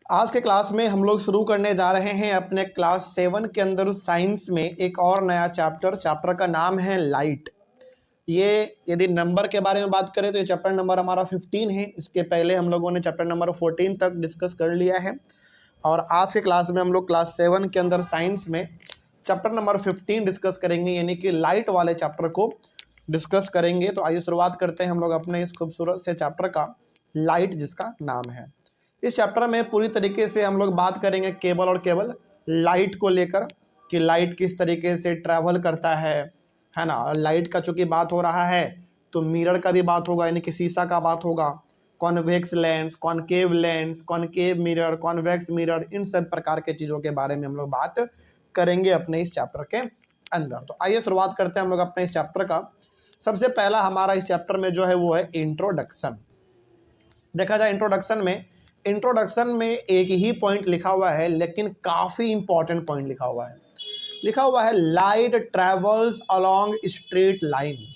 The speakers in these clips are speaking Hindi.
आज के क्लास में हम लोग शुरू करने जा रहे हैं अपने क्लास 7 के अंदर साइंस में एक और नया चैप्टर का नाम है लाइट। ये यदि नंबर के बारे में बात करें तो ये चैप्टर नंबर हमारा 15 है। इसके पहले हम लोगों ने चैप्टर नंबर 14 तक डिस्कस कर लिया है और आज के क्लास में हम लोग क्लास 7 के अंदर साइंस में चैप्टर नंबर 15 डिस्कस करेंगे, यानी कि लाइट वाले चैप्टर को डिस्कस करेंगे। तो आइए शुरुआत करते हैं हम लोग अपने इस खूबसूरत से चैप्टर का, लाइट जिसका नाम है। इस चैप्टर में पूरी तरीके से हम लोग बात करेंगे केवल लाइट को लेकर कि लाइट किस तरीके से ट्रैवल करता है ना। लाइट का चूंकि बात हो रहा है तो मिरर का भी बात होगा, यानी कि शीशा का बात होगा, convex lens, concave mirror, convex mirror, इन सब प्रकार के चीज़ों के बारे में हम लोग बात करेंगे अपने इस चैप्टर के अंदर। तो आइए शुरुआत करते हैं हम लोग अपने इस चैप्टर का। सबसे पहला हमारा इस चैप्टर में जो है वो है इंट्रोडक्शन। देखा जाए इंट्रोडक्शन में एक ही पॉइंट लिखा हुआ है, लेकिन काफ़ी इंपॉर्टेंट पॉइंट लिखा हुआ है light travels along straight lines.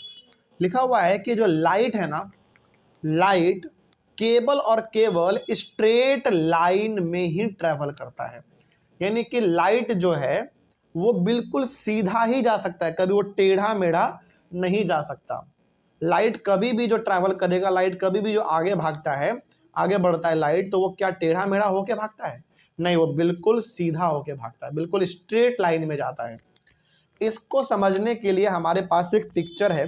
लिखा हुआ है कि जो लाइट है ना, लाइट केवल और केवल स्ट्रेट लाइन में ही ट्रेवल करता है। यानी कि लाइट जो है वो बिल्कुल सीधा ही जा सकता है, कभी वो टेढ़ा मेढ़ा नहीं जा सकता। लाइट कभी भी जो ट्रैवल करेगा, लाइट कभी भी जो आगे भागता है, आगे बढ़ता है लाइट, तो वो क्या टेढ़ा मेढ़ा होके भागता है? नहीं, वो बिल्कुल सीधा होके भागता है, बिल्कुल स्ट्रेट लाइन में जाता है। इसको समझने के लिए हमारे पास एक पिक्चर है।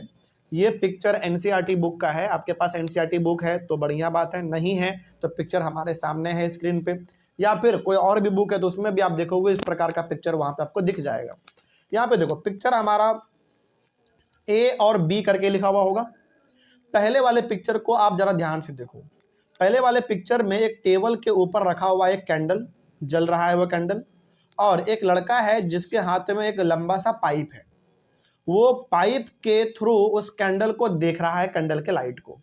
ये पिक्चर एनसीईआरटी बुक का है। आपके पास एनसीईआरटी बुक है तो बढ़िया बात है, नहीं है तो पिक्चर हमारे सामने है स्क्रीन पे, या फिर कोई और भी बुक है तो उसमें भी आप देखोगे इस प्रकार का पिक्चर वहां पे आपको दिख जाएगा। यहाँ पे देखो पिक्चर हमारा ए और बी करके लिखा हुआ होगा। पहले वाले पिक्चर को आप जरा ध्यान से देखो। पहले वाले पिक्चर में एक टेबल के ऊपर रखा हुआ एक कैंडल, जल रहा है वो कैंडल, और एक लड़का है जिसके हाथ में एक लंबा सा पाइप है। वो पाइप के थ्रू उस कैंडल को देख रहा है, कैंडल के लाइट को।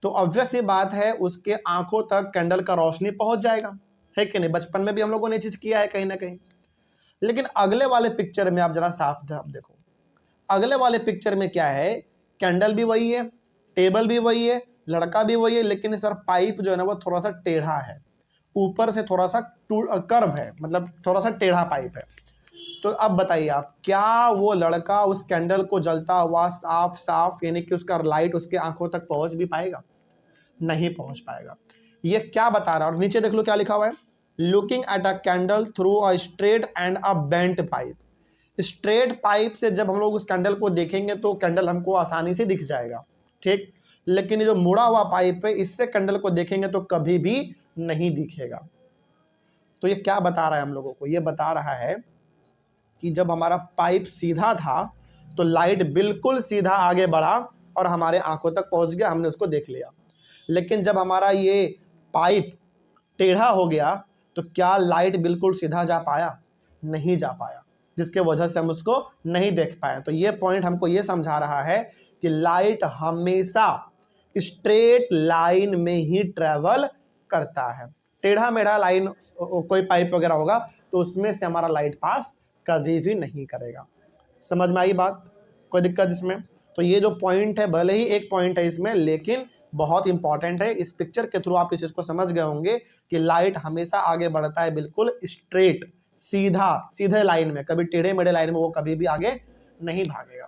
तो ऑब्वियस सी बात है उसके आंखों तक कैंडल का रोशनी पहुंच जाएगा, है कि नहीं? बचपन में भी हम लोगों ने चीज किया है कहीं ना कहीं। लेकिन अगले वाले पिक्चर में आप जरा साफ देखो, अगले वाले पिक्चर में क्या है? कैंडल भी वही है, टेबल भी वही है, लड़का भी वही है, लेकिन इस बार पाइप जो है ना वो थोड़ा सा टेढ़ा है, ऊपर से थोड़ा सा कर्व है, मतलब थोड़ा सा टेढ़ा पाइप है। तो अब बताइए आप, क्या वो लड़का उस कैंडल को जलता हुआ साफ साफ, यानी कि उसका लाइट उसके आंखों तक पहुंच भी पाएगा? नहीं पहुंच पाएगा। ये क्या बता रहा है? और नीचे देख लो क्या लिखा हुआ है, looking at a candle through a straight and a bent pipe. Straight pipe से जब हम लोग उस कैंडल को देखेंगे तो कैंडल हमको आसानी से दिख जाएगा, ठीक। लेकिन ये जो मुड़ा हुआ पाइप है, इससे कैंडल को देखेंगे तो कभी भी नहीं दिखेगा। तो ये क्या बता रहा है हम लोगों को? ये बता रहा है कि जब हमारा पाइप सीधा था तो लाइट बिल्कुल सीधा आगे बढ़ा और हमारे आंखों तक पहुंच गया, हमने उसको देख लिया। लेकिन जब हमारा ये पाइप टेढ़ा हो गया तो क्या लाइट बिल्कुल सीधा जा पाया? नहीं जा पाया, जिसके वजह से हम उसको नहीं देख पाए। तो ये पॉइंट हमको ये समझा रहा है कि लाइट हमेशा स्ट्रेट लाइन में ही ट्रेवल करता है। टेढ़ा मेढ़ा लाइन कोई पाइप वगैरह होगा तो उसमें से हमारा लाइट पास कभी भी नहीं करेगा। समझ में आई बात? कोई दिक्कत इसमें? तो ये जो पॉइंट है, भले ही एक पॉइंट है इसमें, लेकिन बहुत इंपॉर्टेंट है। इस पिक्चर के थ्रू आप इस चीज को समझ गए होंगे कि लाइट हमेशा आगे बढ़ता है बिल्कुल स्ट्रेट, सीधे लाइन में, कभी टेढ़े मेढ़े लाइन में वो कभी भी आगे नहीं भागेगा।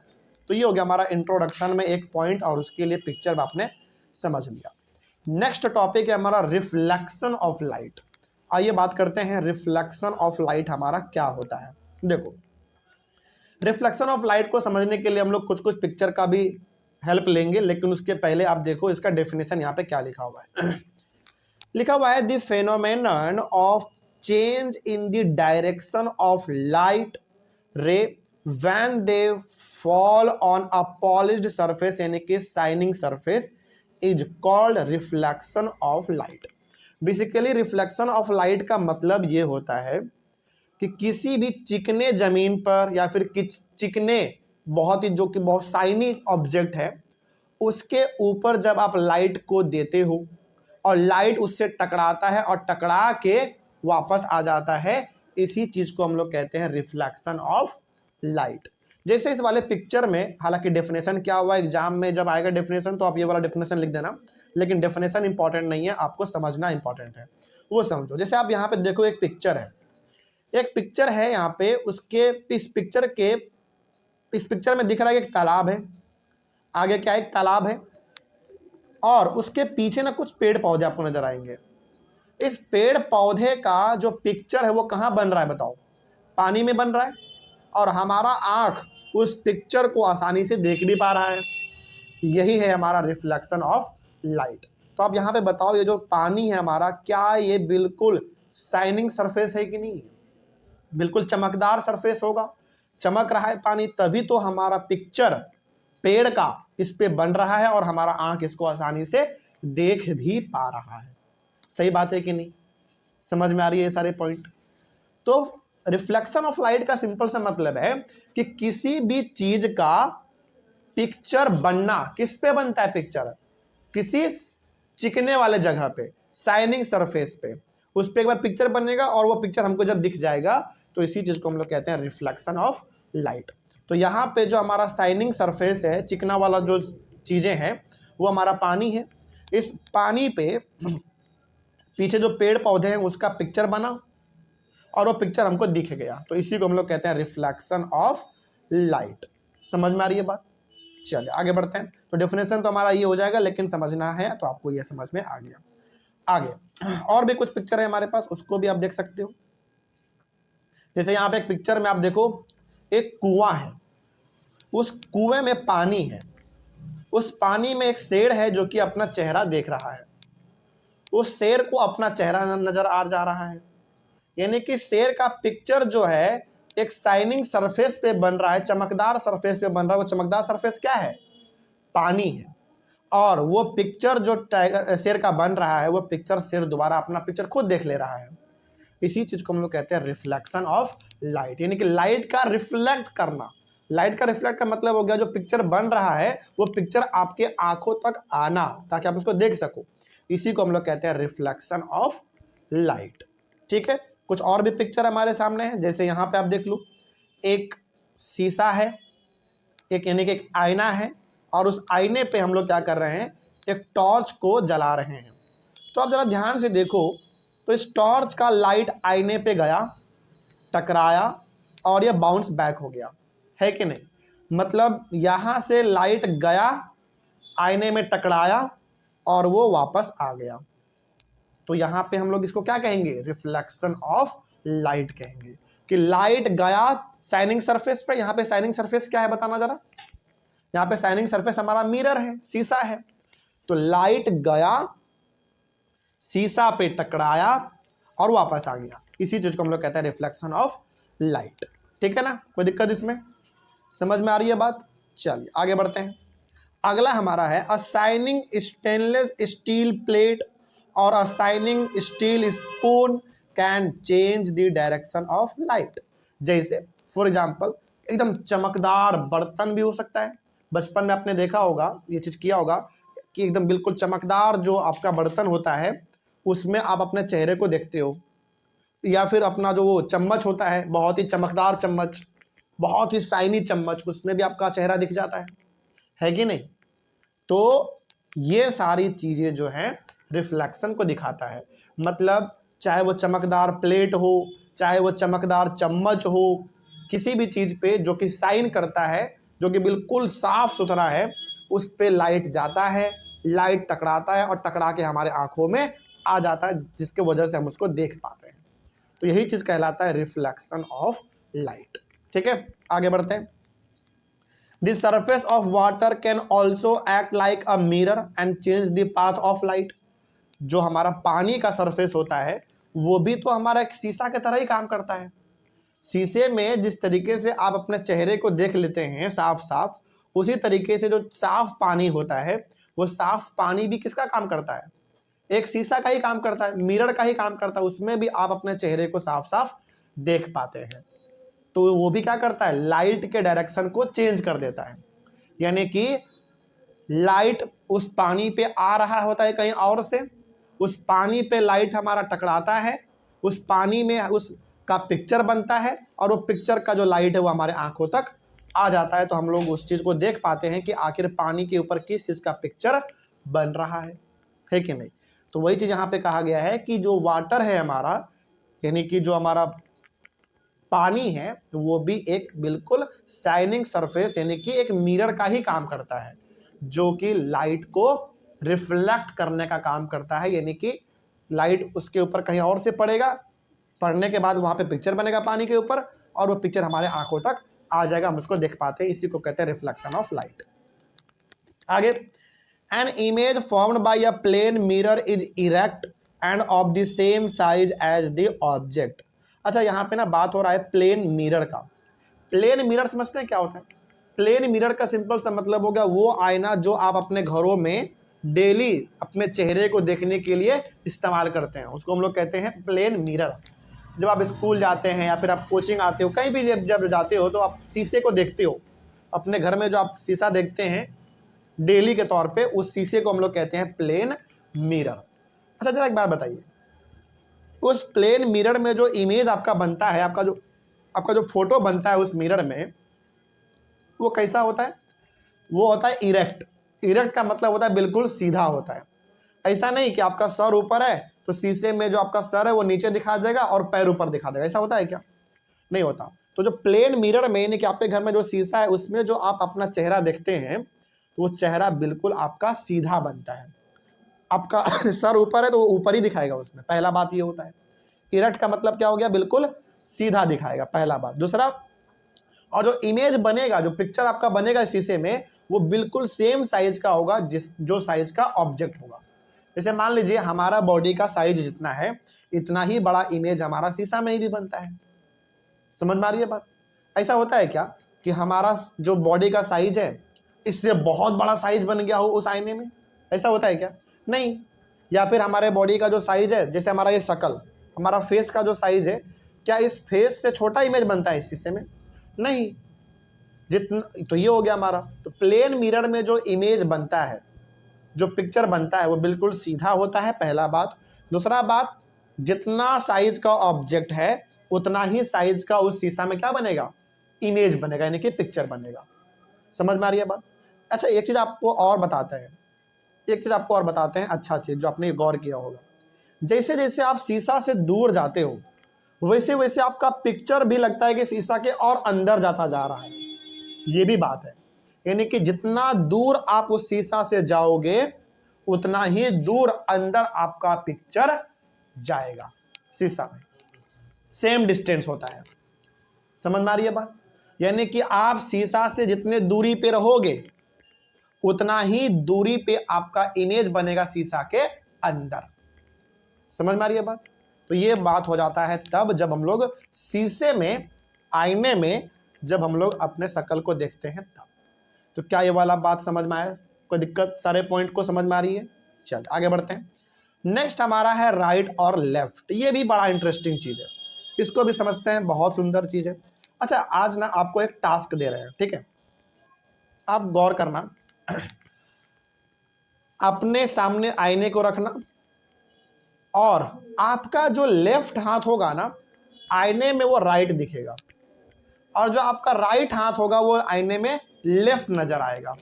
तो ये हो गया हमारा इंट्रोडक्शन में एक पॉइंट, और उसके लिए पिक्चर आपने समझ लिया। नेक्स्ट टॉपिक है हमारा रिफ्लेक्शन ऑफ लाइट। आइए बात करते हैं रिफ्लेक्शन ऑफ लाइट हमारा क्या होता है। देखो, रिफ्लेक्शन ऑफ लाइट को समझने के लिए हम लोग कुछ कुछ पिक्चर का भी हेल्प लेंगे, लेकिन उसके पहले आप देखो इसका डेफिनेशन यहाँ पे क्या लिखा हुआ है। लिखा हुआ है, the phenomenon of change in the direction of light रे when they fall on a polished surface, यानी कि shining surface, is called reflection of light. Basically reflection of light का मतलब ये होता है कि किसी भी चिकने जमीन पर या फिर चिकने बहुत ही, जो कि बहुत शाइनी ऑब्जेक्ट है, उसके ऊपर जब आप लाइट को देते हो और लाइट उससे टकराता है और टकरा के वापस आ जाता है, इसी चीज को हम लोग कहते हैं रिफ्लेक्शन ऑफ लाइट। जैसे इस वाले पिक्चर में, हालांकि डेफिनेशन क्या हुआ एग्जाम में जब आएगा डेफिनेशन तो आप ये वाला डेफिनेशन लिख देना, लेकिन डेफिनेशन इंपॉर्टेंट नहीं है, आपको समझना इंपॉर्टेंट है, वो समझो। जैसे आप यहाँ पे देखो एक पिक्चर है, एक पिक्चर है यहाँ पे, उसके इस पिक्चर में दिख रहा है कि एक तालाब है, आगे क्या एक तालाब है, और उसके पीछे ना कुछ पेड़ पौधे आपको नजर आएंगे। इस पेड़ पौधे का जो पिक्चर है वो कहाँ बन रहा है बताओ? पानी में बन रहा है, और हमारा आंख उस पिक्चर को आसानी से देख भी पा रहा है। यही है हमारा रिफ्लेक्शन ऑफ लाइट। तो आप यहाँ पे बताओ, ये जो पानी है हमारा, क्या ये बिल्कुल शाइनिंग सरफेस है कि नहीं? बिल्कुल चमकदार सरफेस होगा, चमक रहा है पानी, तभी तो हमारा पिक्चर पेड़ का इस पे बन रहा है और हमारा आंख इसको आसानी से देख भी पा रहा है। सही बात है कि नहीं? समझ में आ रही है ये सारे पॉइंट? तो रिफ्लेक्शन ऑफ लाइट का सिंपल सा मतलब है कि किसी भी चीज का पिक्चर बनना, किस पे बनता है पिक्चर? किसी चिकने वाले जगह पे, शाइनिंग सरफेस पे, उस पे एक बार पिक्चर बनेगा और वो पिक्चर हमको जब दिख जाएगा तो इसी चीज को हम लोग कहते हैं रिफ्लेक्शन ऑफ लाइट। तो यहाँ पे जो हमारा शाइनिंग सरफेस है, चिकना वाला जो चीजें हैं, वो हमारा पानी है। इस पानी पे पीछे जो पेड़ पौधे हैं उसका पिक्चर बना और वो पिक्चर हमको दिख गया, तो इसी को हम लोग कहते हैं रिफ्लेक्शन ऑफ लाइट। समझ में आ रही है बात? चलिए आगे बढ़ते हैं। तो डेफिनेशन तो हमारा ये हो जाएगा, लेकिन समझना है तो आपको ये समझ में आ गया। आगे और भी कुछ पिक्चर है हमारे पास, उसको भी आप देख सकते हो। जैसे यहाँ पे एक पिक्चर में आप देखो, एक कुआं है, उस कुएं में पानी है, उस पानी में एक शेर है जो कि अपना चेहरा देख रहा है। उस शेर को अपना चेहरा नजर आ जा रहा है, यानी कि शेर का पिक्चर जो है एक शाइनिंग सरफेस पे बन रहा है, चमकदार सरफेस पे बन रहा है। वो चमकदार सरफेस क्या है? पानी है। और वो पिक्चर जो टाइगर शेर का बन रहा है, वो पिक्चर शेर दोबारा अपना पिक्चर खुद देख ले रहा है। इसी चीज को हम लोग कहते हैं रिफ्लेक्शन ऑफ लाइट, यानी कि लाइट का रिफ्लेक्ट करना। लाइट का रिफ्लेक्ट का मतलब हो गया जो पिक्चर बन रहा है वो पिक्चर आपके आंखों तक आना, ताकि आप उसको देख सको। इसी को हम लोग कहते हैं रिफ्लेक्शन ऑफ लाइट। ठीक है, कुछ और भी पिक्चर हमारे सामने है। जैसे यहाँ पे आप देख लो, एक शीशा है, एक यानी कि एक आईना है, और उस आईने पे हम लोग क्या कर रहे हैं? एक टॉर्च को जला रहे हैं। तो आप जरा ध्यान से देखो, तो इस टॉर्च का लाइट आईने पे गया, टकराया और ये बाउंस बैक हो गया, है कि नहीं? मतलब यहाँ से लाइट गया, आईने में टकराया और वो वापस आ गया। तो यहाँ पे हम लोग इसको क्या कहेंगे? रिफ्लेक्शन ऑफ लाइट कहेंगे, कि लाइट गया शाइनिंग सरफेस पे। यहाँ पे शाइनिंग सरफेस क्या है बताना जरा? यहाँ पे शाइनिंग सरफेस हमारा मिरर है, शीशा है। तो लाइट गया, शीशा पे टकराया और वापस आ गया। इसी चीज को हम लोग कहते हैं रिफ्लेक्शन ऑफ लाइट। ठीक है ना? कोई दिक्कत इसमें? समझ में आ रही है बात? चलिए आगे बढ़ते हैं। अगला हमारा है a shining stainless steel plate और a shining steel spoon can change the direction of light. जैसे फॉर एग्जांपल, एकदम चमकदार बर्तन भी हो सकता है। बचपन में आपने देखा होगा, ये चीज किया होगा कि एकदम बिल्कुल चमकदार जो आपका बर्तन होता है उसमें आप अपने चेहरे को देखते हो, या फिर अपना जो वो चम्मच होता है, बहुत ही चमकदार चम्मच, बहुत ही शाइनी चम्मच, उसमें भी आपका चेहरा दिख जाता है कि नहीं? तो ये सारी चीजें जो हैं रिफ्लेक्शन को दिखाता है। मतलब चाहे वो चमकदार प्लेट हो, चाहे वो चमकदार चम्मच हो, किसी भी चीज पे जो कि शाइन करता है, जो कि बिल्कुल साफ सुथरा है, उस पे लाइट जाता है, लाइट टकराता है और टकरा के हमारे आंखों में आ जाता है, जिसके वजह से हम उसको देख पाते हैं। तो यही चीज कहलाता है रिफ्लेक्शन ऑफ लाइट। ठीक है, आगे बढ़ते हैं। The surface of water can also act like a mirror and change the path of light। जो हमारा पानी का सरफेस होता है वो भी तो हमारा एक शीशा की तरह ही काम करता है। शीशे में जिस तरीके से आप अपने चेहरे को देख लेते हैं साफ साफ, उसी तरीके से जो साफ पानी होता है, वो साफ पानी भी किसका काम करता है? एक शीशा का ही काम करता है, मिरर का ही काम करता है। उसमें भी आप अपने चेहरे को साफ साफ देख पाते हैं। तो वो भी क्या करता है? लाइट के डायरेक्शन को चेंज कर देता है। यानी कि लाइट उस पानी पे आ रहा होता है कहीं और से, उस पानी पे लाइट हमारा टकराता है, उस पानी में उसका पिक्चर बनता है और वो पिक्चर का जो लाइट है वो हमारे आंखों तक आ जाता है तो हम लोग उस चीज़ को देख पाते हैं कि आखिर पानी के ऊपर किस चीज़ का पिक्चर बन रहा है कि नहीं। तो वही चीज़ यहाँ पे कहा गया है कि जो वाटर है हमारा, यानी कि जो हमारा पानी है, तो वो भी एक बिल्कुल शाइनिंग सरफेस यानी कि एक मिरर का ही काम करता है, जो कि लाइट को रिफ्लेक्ट करने का काम करता है। यानी कि लाइट उसके ऊपर कहीं और से पड़ेगा, पड़ने के बाद वहाँ पे पिक्चर बनेगा पानी के ऊपर, और वो पिक्चर हमारे आंखों तक आ जाएगा, हम उसको देख पाते हैं। इसी को कहते हैं रिफ्लेक्शन ऑफ लाइट। आगे, an image formed by a plane mirror is erect and of the same size as the object. अच्छा, यहाँ पे ना बात हो रहा है प्लेन मिरर का। प्लेन मिरर समझते हैं क्या होता है? प्लेन मिरर का सिंपल सा मतलब हो गया वो आईना जो आप अपने घरों में डेली अपने चेहरे को देखने के लिए इस्तेमाल करते हैं, उसको हम लोग कहते हैं प्लेन मिरर। जब आप स्कूल जाते हैं या फिर आप कोचिंग आते हो, कहीं भी जब जाते हो तो आप शीशे को देखते हो। अपने घर में जो आप शीशा देखते हैं डेली के तौर पे, उस शीशे को हम लोग कहते हैं प्लेन मिरर। अच्छा, जरा एक बात बताइए, उस प्लेन मिरर में जो इमेज आपका बनता है, आपका जो फोटो बनता है उस मिरर में, वो कैसा होता है? वो होता है इरेक्ट। इरेक्ट का मतलब होता है बिल्कुल सीधा होता है। ऐसा नहीं कि आपका सर ऊपर है तो शीशे में जो आपका सर है वो नीचे दिखा देगा और पैर ऊपर दिखा देगा, ऐसा होता है क्या? नहीं होता। तो जो प्लेन मिरर में, यानी कि आपके घर में जो शीशा है उसमें जो आप अपना चेहरा देखते हैं, तो वो चेहरा बिल्कुल आपका सीधा बनता है। आपका सर ऊपर है तो वो ऊपर ही दिखाएगा उसमें, पहला बात ये होता है। इरेक्ट का मतलब क्या हो गया? बिल्कुल सीधा दिखाएगा, पहला बात। दूसरा, और जो इमेज बनेगा, जो पिक्चर आपका बनेगा शीशे में, वो बिल्कुल सेम साइज का होगा जो साइज का ऑब्जेक्ट होगा। जैसे मान लीजिए हमारा बॉडी का साइज जितना है, इतना ही बड़ा इमेज हमारा शीशा में ही भी बनता है। समझ में आ रही है बात? ऐसा होता है क्या कि हमारा जो बॉडी का साइज है इससे बहुत बड़ा साइज बन गया हो उस आईने में? ऐसा होता है क्या? नहीं। या फिर हमारे बॉडी का जो साइज है, जैसे हमारा ये शकल, हमारा फेस का जो साइज है, क्या इस फेस से छोटा इमेज बनता है इस शीशे में? नहीं। जितना, तो ये हो गया हमारा। तो प्लेन मिरर में जो इमेज बनता है, जो पिक्चर बनता है, वो बिल्कुल सीधा होता है, पहला बात। दूसरा बात, जितना साइज का ऑब्जेक्ट है उतना ही साइज का उस शीशा में क्या बनेगा? इमेज बनेगा, यानी कि पिक्चर बनेगा। समझ में आ रही है बात? अच्छा, एक चीज़ आपको और बताते हैं, अच्छा चीज़ जो आपने गौर किया होगा, जैसे जैसे आप शीशा से दूर जाते हो वैसे वैसे आपका पिक्चर भी लगता है कि शीशा के और अंदर जाता जा रहा है। ये भी बात है, यानी कि जितना दूर आप उस शीशा से जाओगे उतना ही दूर अंदर आपका पिक्चर जाएगा शीशा में। सेम डिस्टेंस होता है। समझ में आ रही है बात? यानी कि आप शीशा से जितने दूरी पे रहोगे उतना ही दूरी पे आपका इमेज बनेगा शीशा के अंदर। समझ में आ रही है बात? तो ये बात हो जाता है तब जब हम लोग शीशे में, आईने में, जब हम लोग अपने शक्ल को देखते हैं तब। तो क्या ये वाला बात समझ में आया? कोई दिक्कत? सारे पॉइंट को समझ में आ रही है? चल आगे बढ़ते हैं। नेक्स्ट हमारा है राइट और लेफ्ट। ये भी बड़ा इंटरेस्टिंग चीज़ है, इसको भी समझते हैं, बहुत सुंदर चीज़ है। अच्छा, आज ना आपको एक टास्क दे रहे हैं, ठीक है? आप गौर करना, अपने सामने आईने को रखना और आपका जो लेफ्ट हाथ होगा ना, आईने में वो राइट दिखेगा, और जो आपका राइट हाथ होगा वो आईने में लेफ्ट नजर आएगा।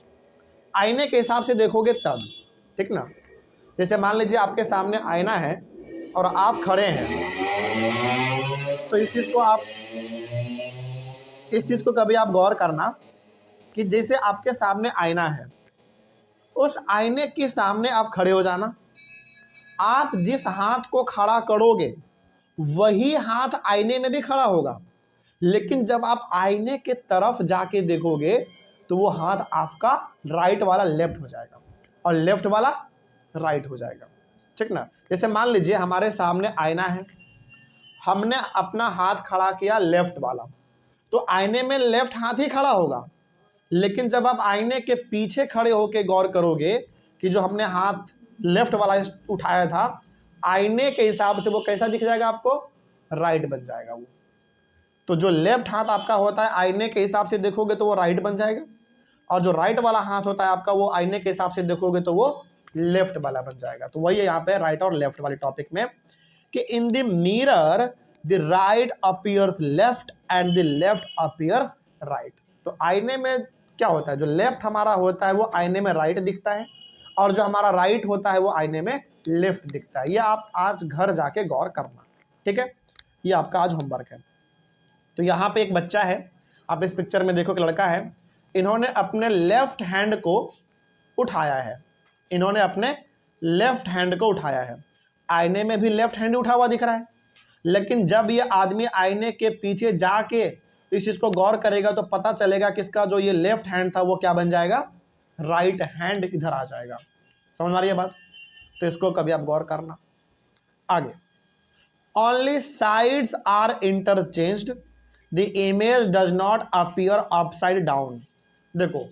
आईने के हिसाब से देखोगे तब, ठीक ना? जैसे मान लीजिए आपके सामने आईना है और आप खड़े हैं, तो इस चीज को कभी आप गौर करना कि जैसे आपके सामने आईना है, उस आईने के सामने आप खड़े हो जाना। आप जिस हाथ को खड़ा करोगे वही हाथ आईने में भी खड़ा होगा, लेकिन जब आप आईने के तरफ जाके देखोगे तो वो हाथ आपका राइट वाला लेफ्ट हो जाएगा और लेफ्ट वाला राइट हो जाएगा, ठीक ना? जैसे मान लीजिए हमारे सामने आईना है, हमने अपना हाथ खड़ा किया लेफ्ट वाला, तो आईने में लेफ्ट हाथ ही खड़ा होगा, लेकिन जब आप आईने के पीछे खड़े होकर गौर करोगे कि जो हमने हाथ लेफ्ट वाला उठाया था, आईने के हिसाब से वो कैसा दिख जाएगा आपको? राइट बन जाएगा वो। तो जो लेफ्ट हाथ आपका होता है आईने के हिसाब से देखोगे तो वो राइट बन जाएगा, और जो राइट वाला हाथ होता है आपका वो आईने के हिसाब से देखोगे तो वो लेफ्ट वाला बन जाएगा। तो वही है यहाँ पे राइट और लेफ्ट वाले टॉपिक में कि in the mirror the right appears left and the left appears right. तो आईने में क्या होता है, जो लेफ्ट हमारा होता है वो आईने में राइट दिखता है, और जो हमारा राइट होता है वो आईने में लेफ्ट दिखता है। ये आप आज घर जाके गौर करना, ठीक है। ये आपका आज होमवर्क है। तो यहाँ पे एक बच्चा है, आप इस पिक्चर में देखो, एक लड़का है, इन्होंने अपने लेफ्ट हैंड को उठाया है, इन्होंने अपने लेफ्ट हैंड को उठाया है। आईने में भी लेफ्ट हैंड उठा हुआ दिख रहा है, लेकिन जब ये आदमी आईने के पीछे जाके इस चीज को गौर करेगा तो पता चलेगा कि इसका जो ये लेफ्ट हैंड था वो क्या बन जाएगा, राइट हैंड इधर आ जाएगा। समझ में आ रही है बात? तो इसको कभी आप गौर करना। आगे, only sides are interchanged, the image does not appear upside down. देखो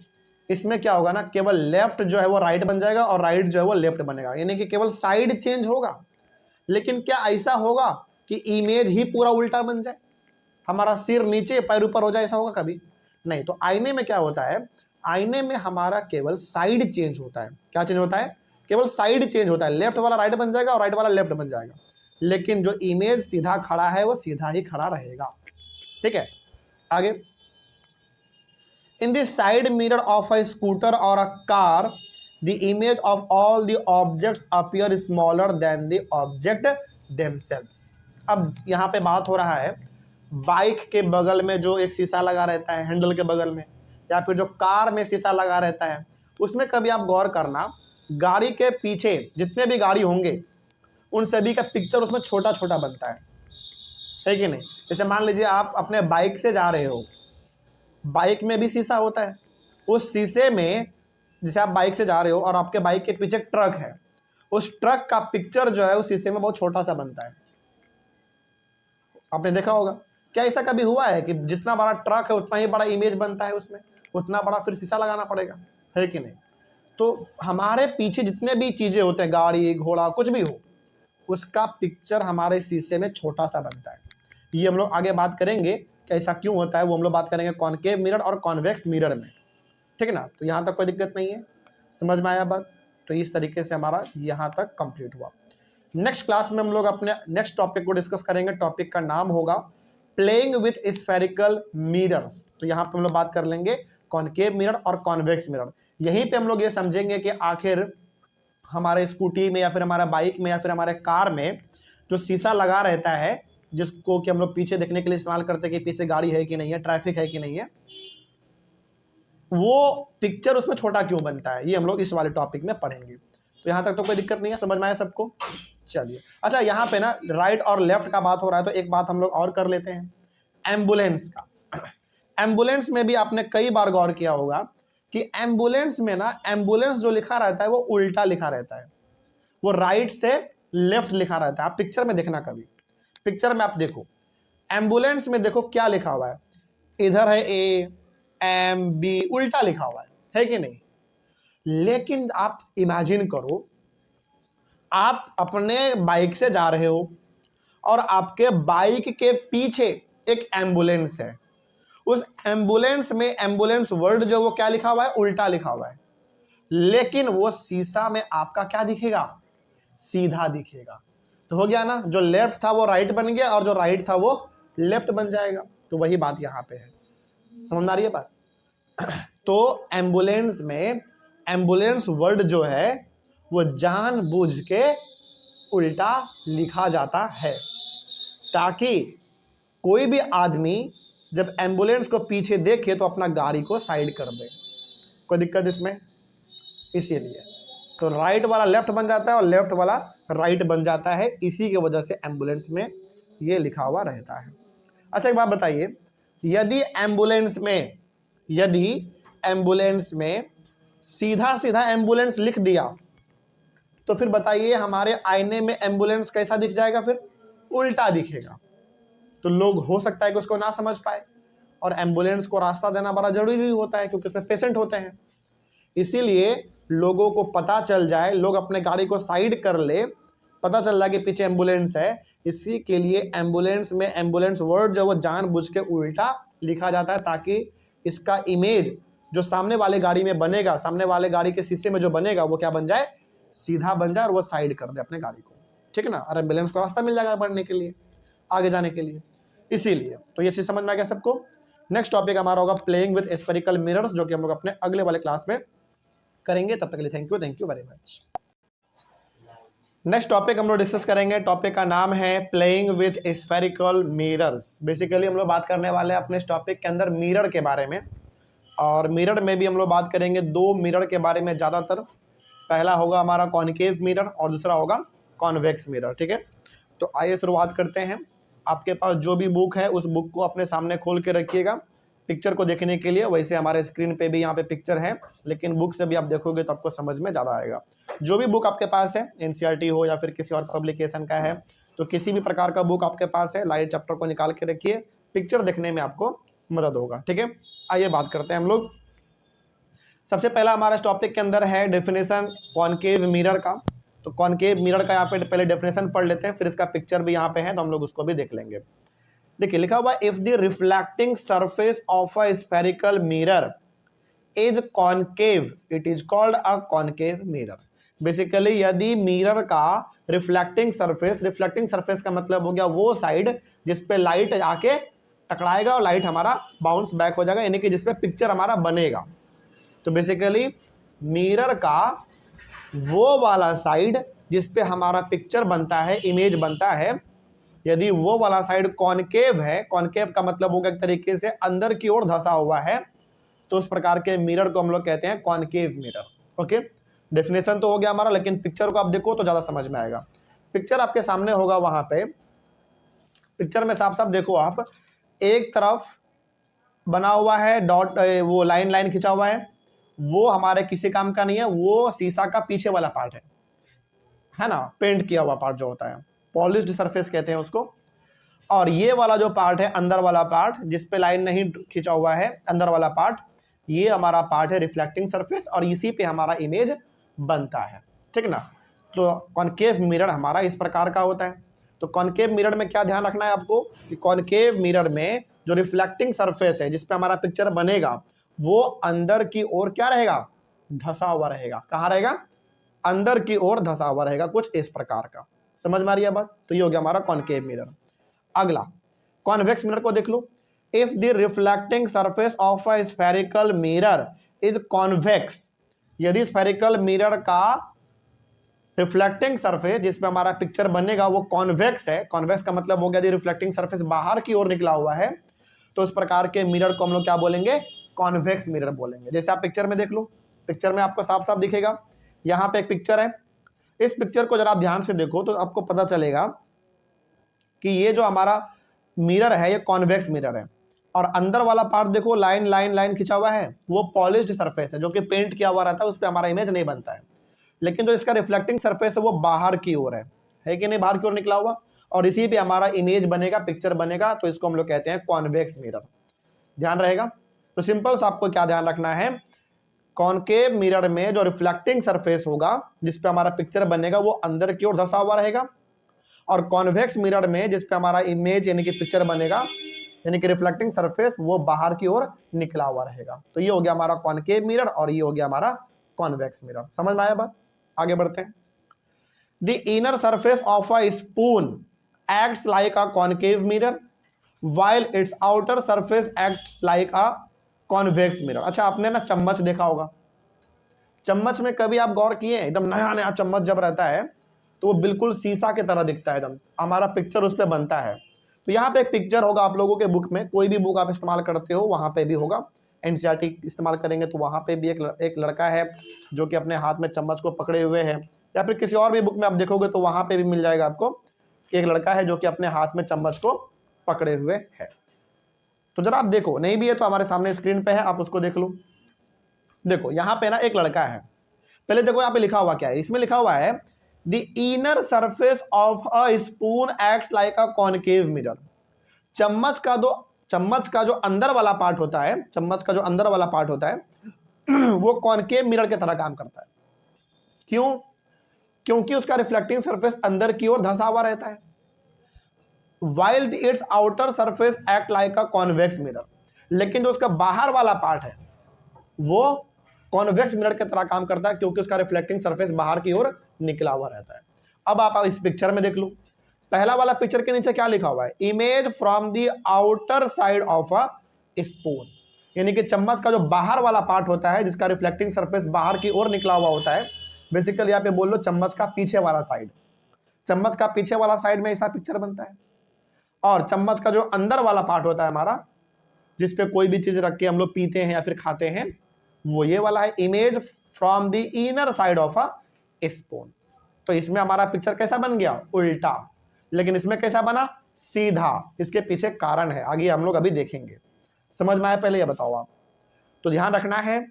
इसमें क्या होगा ना, केवल लेफ्ट जो है वो राइट बन जाएगा और राइट जो है वो लेफ्ट बनेगा, यानी कि केवल साइड चेंज होगा। लेकिन क्या ऐसा होगा कि इमेज ही पूरा उल्टा बन जाए, हमारा सिर नीचे पैर ऊपर हो जाए, ऐसा होगा कभी नहीं। तो आईने में क्या होता है, आईने में हमारा केवल साइड चेंज होता है। क्या चेंज होता है? केवल साइड चेंज होता है। लेफ्ट वाला राइट बन जाएगा और राइट वाला लेफ्ट बन जाएगा, लेकिन जो इमेज सीधा खड़ा है वो सीधा ही खड़ा रहेगा, ठीक है। आगे, in the side mirror of a scooter और a car the image of all the objects appear smaller than the objects themselves. अब यहाँ पे बात हो रहा है बाइक के बगल में जो एक शीशा लगा रहता है हैंडल के बगल में, या फिर जो कार में शीशा लगा रहता है, उसमें कभी आप गौर करना, गाड़ी के पीछे जितने भी गाड़ी होंगे उन सभी का पिक्चर उसमें छोटा छोटा बनता है कि नहीं। जैसे मान लीजिए आप अपने बाइक से जा रहे हो, बाइक में भी शीशा होता है, उस शीशे में जैसे आप बाइक से जा रहे हो और आपके बाइक के पीछे ट्रक है, उस ट्रक का पिक्चर जो है उस शीशे में बहुत छोटा सा बनता है। आपने देखा होगा, क्या ऐसा कभी हुआ है कि जितना बड़ा ट्रक है उतना ही बड़ा इमेज बनता है, उसमें उतना बड़ा फिर शीशा लगाना पड़ेगा, है कि नहीं। तो हमारे पीछे जितने भी चीजें होते हैं, गाड़ी घोड़ा कुछ भी हो, उसका पिक्चर हमारे शीशे में छोटा सा बनता है। ये हम लोग आगे बात करेंगे कि ऐसा क्यों होता है, वो हम लोग बात करेंगे कॉनकेव मिरर और कॉन्वेक्स मिरर में, ठीक है ना। तो यहाँ तक कोई दिक्कत नहीं है, समझ में आया बात? तो इस तरीके से हमारा यहाँ तक कंप्लीट हुआ। नेक्स्ट क्लास में हम लोग अपने नेक्स्ट टॉपिक को डिस्कस करेंगे। टॉपिक का नाम होगा प्लेइंग विथ स्फेरिकल मिरर्स। तो यहाँ पे हम लोग बात कर लेंगे कॉनकेव मिरर और कॉन्वेक्स मिरर। यहीं पे हम लोग ये समझेंगे कि आखिर हमारे स्कूटी में या फिर हमारा बाइक में या फिर हमारे कार में जो शीशा लगा रहता है, जिसको कि हम लोग पीछे देखने के लिए इस्तेमाल करते हैं कि पीछे गाड़ी है कि नहीं है, ट्रैफिक है कि नहीं है, वो पिक्चर उसमें छोटा क्यों बनता है, ये हम लोग इस वाले टॉपिक में पढ़ेंगे। तो यहाँ तक तो कोई दिक्कत नहीं है, समझ में आया सबको? चलिए, अच्छा यहाँ पे ना राइट और लेफ्ट का बात हो रहा है, तो एक बात हम लोग और कर लेते हैं, एम्बुलेंस का। एम्बुलेंस में भी आपने कई बार गौर किया होगा कि एम्बुलेंस में ना, एम्बुलेंस जो लिखा रहता है वो उल्टा लिखा रहता है, वो राइट से लेफ्ट लिखा रहता है। आप पिक्चर में देखना, कभी पिक्चर में आप देखो, एम्बुलेंस में देखो क्या लिखा हुआ है, इधर है ए एम बी, उल्टा लिखा हुआ है कि नहीं। लेकिन आप इमेजिन करो, आप अपने बाइक से जा रहे हो और आपके बाइक के पीछे एक एम्बुलेंस है, उस एम्बुलेंस में एम्बुलेंस वर्ड जो वो क्या लिखा हुआ है, उल्टा लिखा हुआ है, लेकिन वो शीशा में आपका क्या दिखेगा, सीधा दिखेगा। तो हो गया ना, जो लेफ्ट था वो राइट बन गया और जो राइट था वो लेफ्ट बन जाएगा। तो वही बात यहाँ पे है, समझ आ रही है बात? तो एम्बुलेंस में एम्बुलेंस वर्ड जो है वो जानबूझ के उल्टा लिखा जाता है, ताकि कोई भी आदमी जब एम्बुलेंस को पीछे देखे तो अपना गाड़ी को साइड कर दे। कोई दिक्कत इसमें? इसीलिए तो राइट वाला लेफ्ट बन जाता है और लेफ्ट वाला राइट बन जाता है, इसी की वजह से एम्बुलेंस में ये लिखा हुआ रहता है। अच्छा एक बात बताइए, यदि एम्बुलेंस में सीधा सीधा एम्बुलेंस लिख दिया तो फिर बताइए हमारे आईने में एम्बुलेंस कैसा दिख जाएगा, फिर उल्टा दिखेगा। तो लोग हो सकता है कि उसको ना समझ पाए, और एम्बुलेंस को रास्ता देना बड़ा जरूरी होता है क्योंकि इसमें पेशेंट होते हैं। इसीलिए लोगों को पता चल जाए, लोग अपने गाड़ी को साइड कर ले, पता चल रहा है कि पीछे एम्बुलेंस है, इसी के लिए एम्बुलेंस में एम्बुलेंस वर्ड जो वो जानबूझ के उल्टा लिखा जाता है, ताकि इसका इमेज जो सामने वाले गाड़ी में बनेगा, सामने वाले गाड़ी के शीशे में जो बनेगा वो क्या बन जाए, सीधा बन जाए और वो साइड कर दे अपने गाड़ी को, ठीक है ना। और एम्बुलेंस को रास्ता मिल जाएगा बढ़ने के लिए, आगे जाने के लिए। इसीलिए तो ये चीज़ समझ में आ गया सबको। नेक्स्ट टॉपिक हमारा होगा प्लेइंग विथ स्फेरिकल मिरर्स, जो कि हम लोग अपने अगले वाले क्लास में करेंगे। तब तक के लिए thank you very much. Next topic हम लोग डिस्कस करेंगे, टॉपिक का नाम है playing with spherical mirrors. Basically हम लोग बात करने वाले हैं अपने इस टॉपिक के अंदर मिरर के बारे में, और मिरर में भी हम लोग बात करेंगे दो मिरर के बारे में ज़्यादातर। पहला होगा हमारा कॉनकेव मिरर और दूसरा होगा कॉन्वेक्स मिरर, ठीक है। तो आइए शुरुआत करते हैं। आपके पास जो भी बुक है उस बुक को अपने सामने खोल के रखिएगा पिक्चर को देखने के लिए। वैसे हमारे स्क्रीन पे भी यहाँ पे पिक्चर है, लेकिन बुक से भी आप देखोगे तो आपको समझ में ज़्यादा आएगा। जो भी बुक आपके पास है, एनसीईआरटी हो या फिर किसी और पब्लिकेशन का है, तो किसी भी प्रकार का बुक आपके पास है, लाइट चैप्टर को निकाल के रखिए, पिक्चर देखने में आपको मदद होगा, ठीक है। आइए बात करते हैं हम लोग। सबसे पहला हमारा इस टॉपिक के अंदर है डेफिनेशन कॉनकेव मिरर का। तो कॉनकेव मिरर का यहाँ पे पहले डेफिनेशन पढ़ लेते हैं, फिर इसका पिक्चर भी यहाँ पे है तो हम लोग उसको भी देख लेंगे। देखिए लिखा हुआ if the reflecting surface of a spherical mirror is concave it is called a concave mirror. Basically यदि मिरर का रिफ्लेक्टिंग सरफेस का मतलब हो गया वो साइड जिसपे लाइट आके टकराएगा और लाइट हमारा बाउंस बैक हो जाएगा, यानी कि जिसपे पिक्चर हमारा बनेगा। तो बेसिकली मिरर का वो वाला साइड जिसपे हमारा पिक्चर बनता है, इमेज बनता है, यदि वो वाला साइड कॉनकेव है, कॉनकेव का मतलब होगा एक तरीके से अंदर की ओर धंसा हुआ है, तो उस प्रकार के मिरर को हम लोग कहते हैं कॉनकेव मिरर। ओके, डेफिनेशन तो हो गया हमारा, लेकिन पिक्चर को आप देखो तो ज़्यादा समझ में आएगा। पिक्चर आपके सामने होगा, वहाँ पे पिक्चर में साफ साफ देखो आप, एक तरफ बना हुआ है डॉट, वो लाइन खिंचा हुआ है, वो हमारे किसी काम का नहीं है, वो शीशा का पीछे वाला पार्ट है ना, पेंट किया हुआ पार्ट जो होता है, पॉलिश्ड सरफेस कहते हैं उसको। और ये वाला जो पार्ट है, अंदर वाला पार्ट जिसपे लाइन नहीं खिंचा हुआ है, अंदर वाला पार्ट, ये हमारा पार्ट है रिफ्लेक्टिंग सरफेस, और इसी पे हमारा इमेज बनता है, ठीक ना। तो कॉनकेव मिरर हमारा इस प्रकार का होता है। तो कॉनकेव मिरर में क्या ध्यान रखना है आपको कि कॉनकेव मिरर में जो रिफ्लेक्टिंग सरफेस है जिसपे हमारा पिक्चर बनेगा, वो अंदर की ओर क्या रहेगा, धंसा हुआ रहेगा। कहाँ रहेगा, अंदर की ओर धंसा हुआ रहेगा, कुछ इस प्रकार का। समझ में आ रही है बात। तो ये हो गया हमारा कॉनकेव मिरर। अगला कॉन्वेक्स मिरर को देख लो। If the reflecting surface of a spherical mirror is convex, यदि स्फेरिकल मिरर का रिफ्लेक्टिंग सरफेस जिसमें हमारा पिक्चर बनेगा वो कॉन्वेक्स है, कॉन्वेक्स का मतलब हो गया यदि रिफ्लेक्टिंग सरफेस बाहर की ओर निकला हुआ है, तो उस प्रकार के मिरर को हम लोग क्या बोलेंगे, कॉन्वेक्स मिरर बोलेंगे। जैसे आप पिक्चर में देख लो, पिक्चर में आपको साफ साफ दिखेगा, यहाँ पे एक पिक्चर है, इस पिक्चर को जरा आप ध्यान से देखो तो आपको पता चलेगा कि ये जो हमारा मिरर है ये कॉन्वेक्स मिरर है, और अंदर वाला पार्ट देखो लाइन खिंचा हुआ है, वो पॉलिश्ड सरफेस है जो कि पेंट किया हुआ रहता है, उस पर हमारा इमेज नहीं बनता है। लेकिन जो इसका रिफ्लेक्टिंग सरफेस है वो बाहर की ओर है कि नहीं, बाहर की ओर निकला हुआ, और इसी पे हमारा इमेज बनेगा, पिक्चर बनेगा, तो इसको हम लोग कहते हैं कॉन्वेक्स मिरर। ध्यान रहेगा। तो सिंपल सा आपको क्या ध्यान रखना है, कॉनकेव मिरर में जो रिफ्लेक्टिंग सरफेस होगा जिसपे हमारा पिक्चर बनेगा वो अंदर की ओर धंसा हुआ रहेगा, और कॉन्वेक्स मिरर में जिसपे हमारा इमेज यानी कि पिक्चर बनेगा यानी कि रिफ्लेक्टिंग सरफेस वो बाहर की ओर निकला हुआ रहेगा। तो ये हो गया हमारा कॉनकेव मिरर और ये हो गया हमारा कॉन्वेक्स मिरर। समझ में आया बात। आगे बढ़ते हैं। The inner surface of a spoon acts like a concave mirror while it's outer surface acts like a convex mirror. अच्छा, आपने ना चम्मच देखा होगा, चम्मच में कभी आप गौर किए, एकदम नया नया चम्मच जब रहता है तो वो बिल्कुल शीशा की तरह दिखता है, एकदम हमारा पिक्चर उस पर बनता है। तो यहाँ पे एक पिक्चर होगा आप लोगों के बुक में, कोई भी बुक आप इस्तेमाल करते हो वहाँ पे भी होगा, एनसीईआरटी इस्तेमाल करेंगे तो वहाँ पे भी एक लड़का है जो कि अपने हाथ में चम्मच को पकड़े हुए है, या फिर किसी और भी बुक में आप देखोगे तो वहाँ पे भी मिल जाएगा आपको कि एक लड़का है जो कि अपने हाथ में चम्मच को पकड़े हुए है। तो जरा आप देखो, नहीं भी है तो हमारे सामने स्क्रीन पे है, आप उसको देख लो। देखो यहाँ पे ना एक लड़का है, पहले देखो यहाँ पे लिखा हुआ क्या है, इसमें लिखा हुआ है the inner surface of a spoon acts like a concave mirror. चम्मच का जो अंदर वाला पार्ट होता है, चम्मच का जो अंदर वाला पार्ट होता है वो कॉनकेव मिरर की तरह काम करता है। क्यों? क्योंकि उसका रिफ्लेक्टिंग सरफेस अंदर की ओर धंसा हुआ रहता है, while its outer surface act like a convex mirror। लेकिन जो उसका बाहर वाला पार्ट है वो कॉन्वेक्स मिरर की तरह काम करता है क्योंकि उसका रिफ्लेक्टिंग सरफेस बाहर की ओर निकला हुआ रहता है। अब आप इस पिक्चर में देख लो, पहला वाला पिक्चर के नीचे क्या लिखा हुआ है, image from the outer side of a spoon, यानी कि चम्मच का जो बाहर वाला पार्ट होता है जिसका रिफ्लेक्टिंग सरफेस बाहर की ओर निकला हुआ होता है, बेसिकली यहाँ पे बोल लो चम्मच का पीछे वाला साइड, चम्मच का पीछे वाला साइड में ऐसा पिक्चर बनता है। और चम्मच का जो अंदर वाला पार्ट होता है हमारा, जिसपे कोई भी चीज रख के हम लोग पीते हैं या फिर खाते हैं, वो ये वाला है, image from the inner side of a spoon. तो इसमें हमारा पिक्चर कैसा बन गया, उल्टा, लेकिन इसमें कैसा बना, सीधा। इसके पीछे कारण है, आगे हम लोग अभी देखेंगे। समझ में आया पहले ये बताओ आप। तो ध्यान रखना है,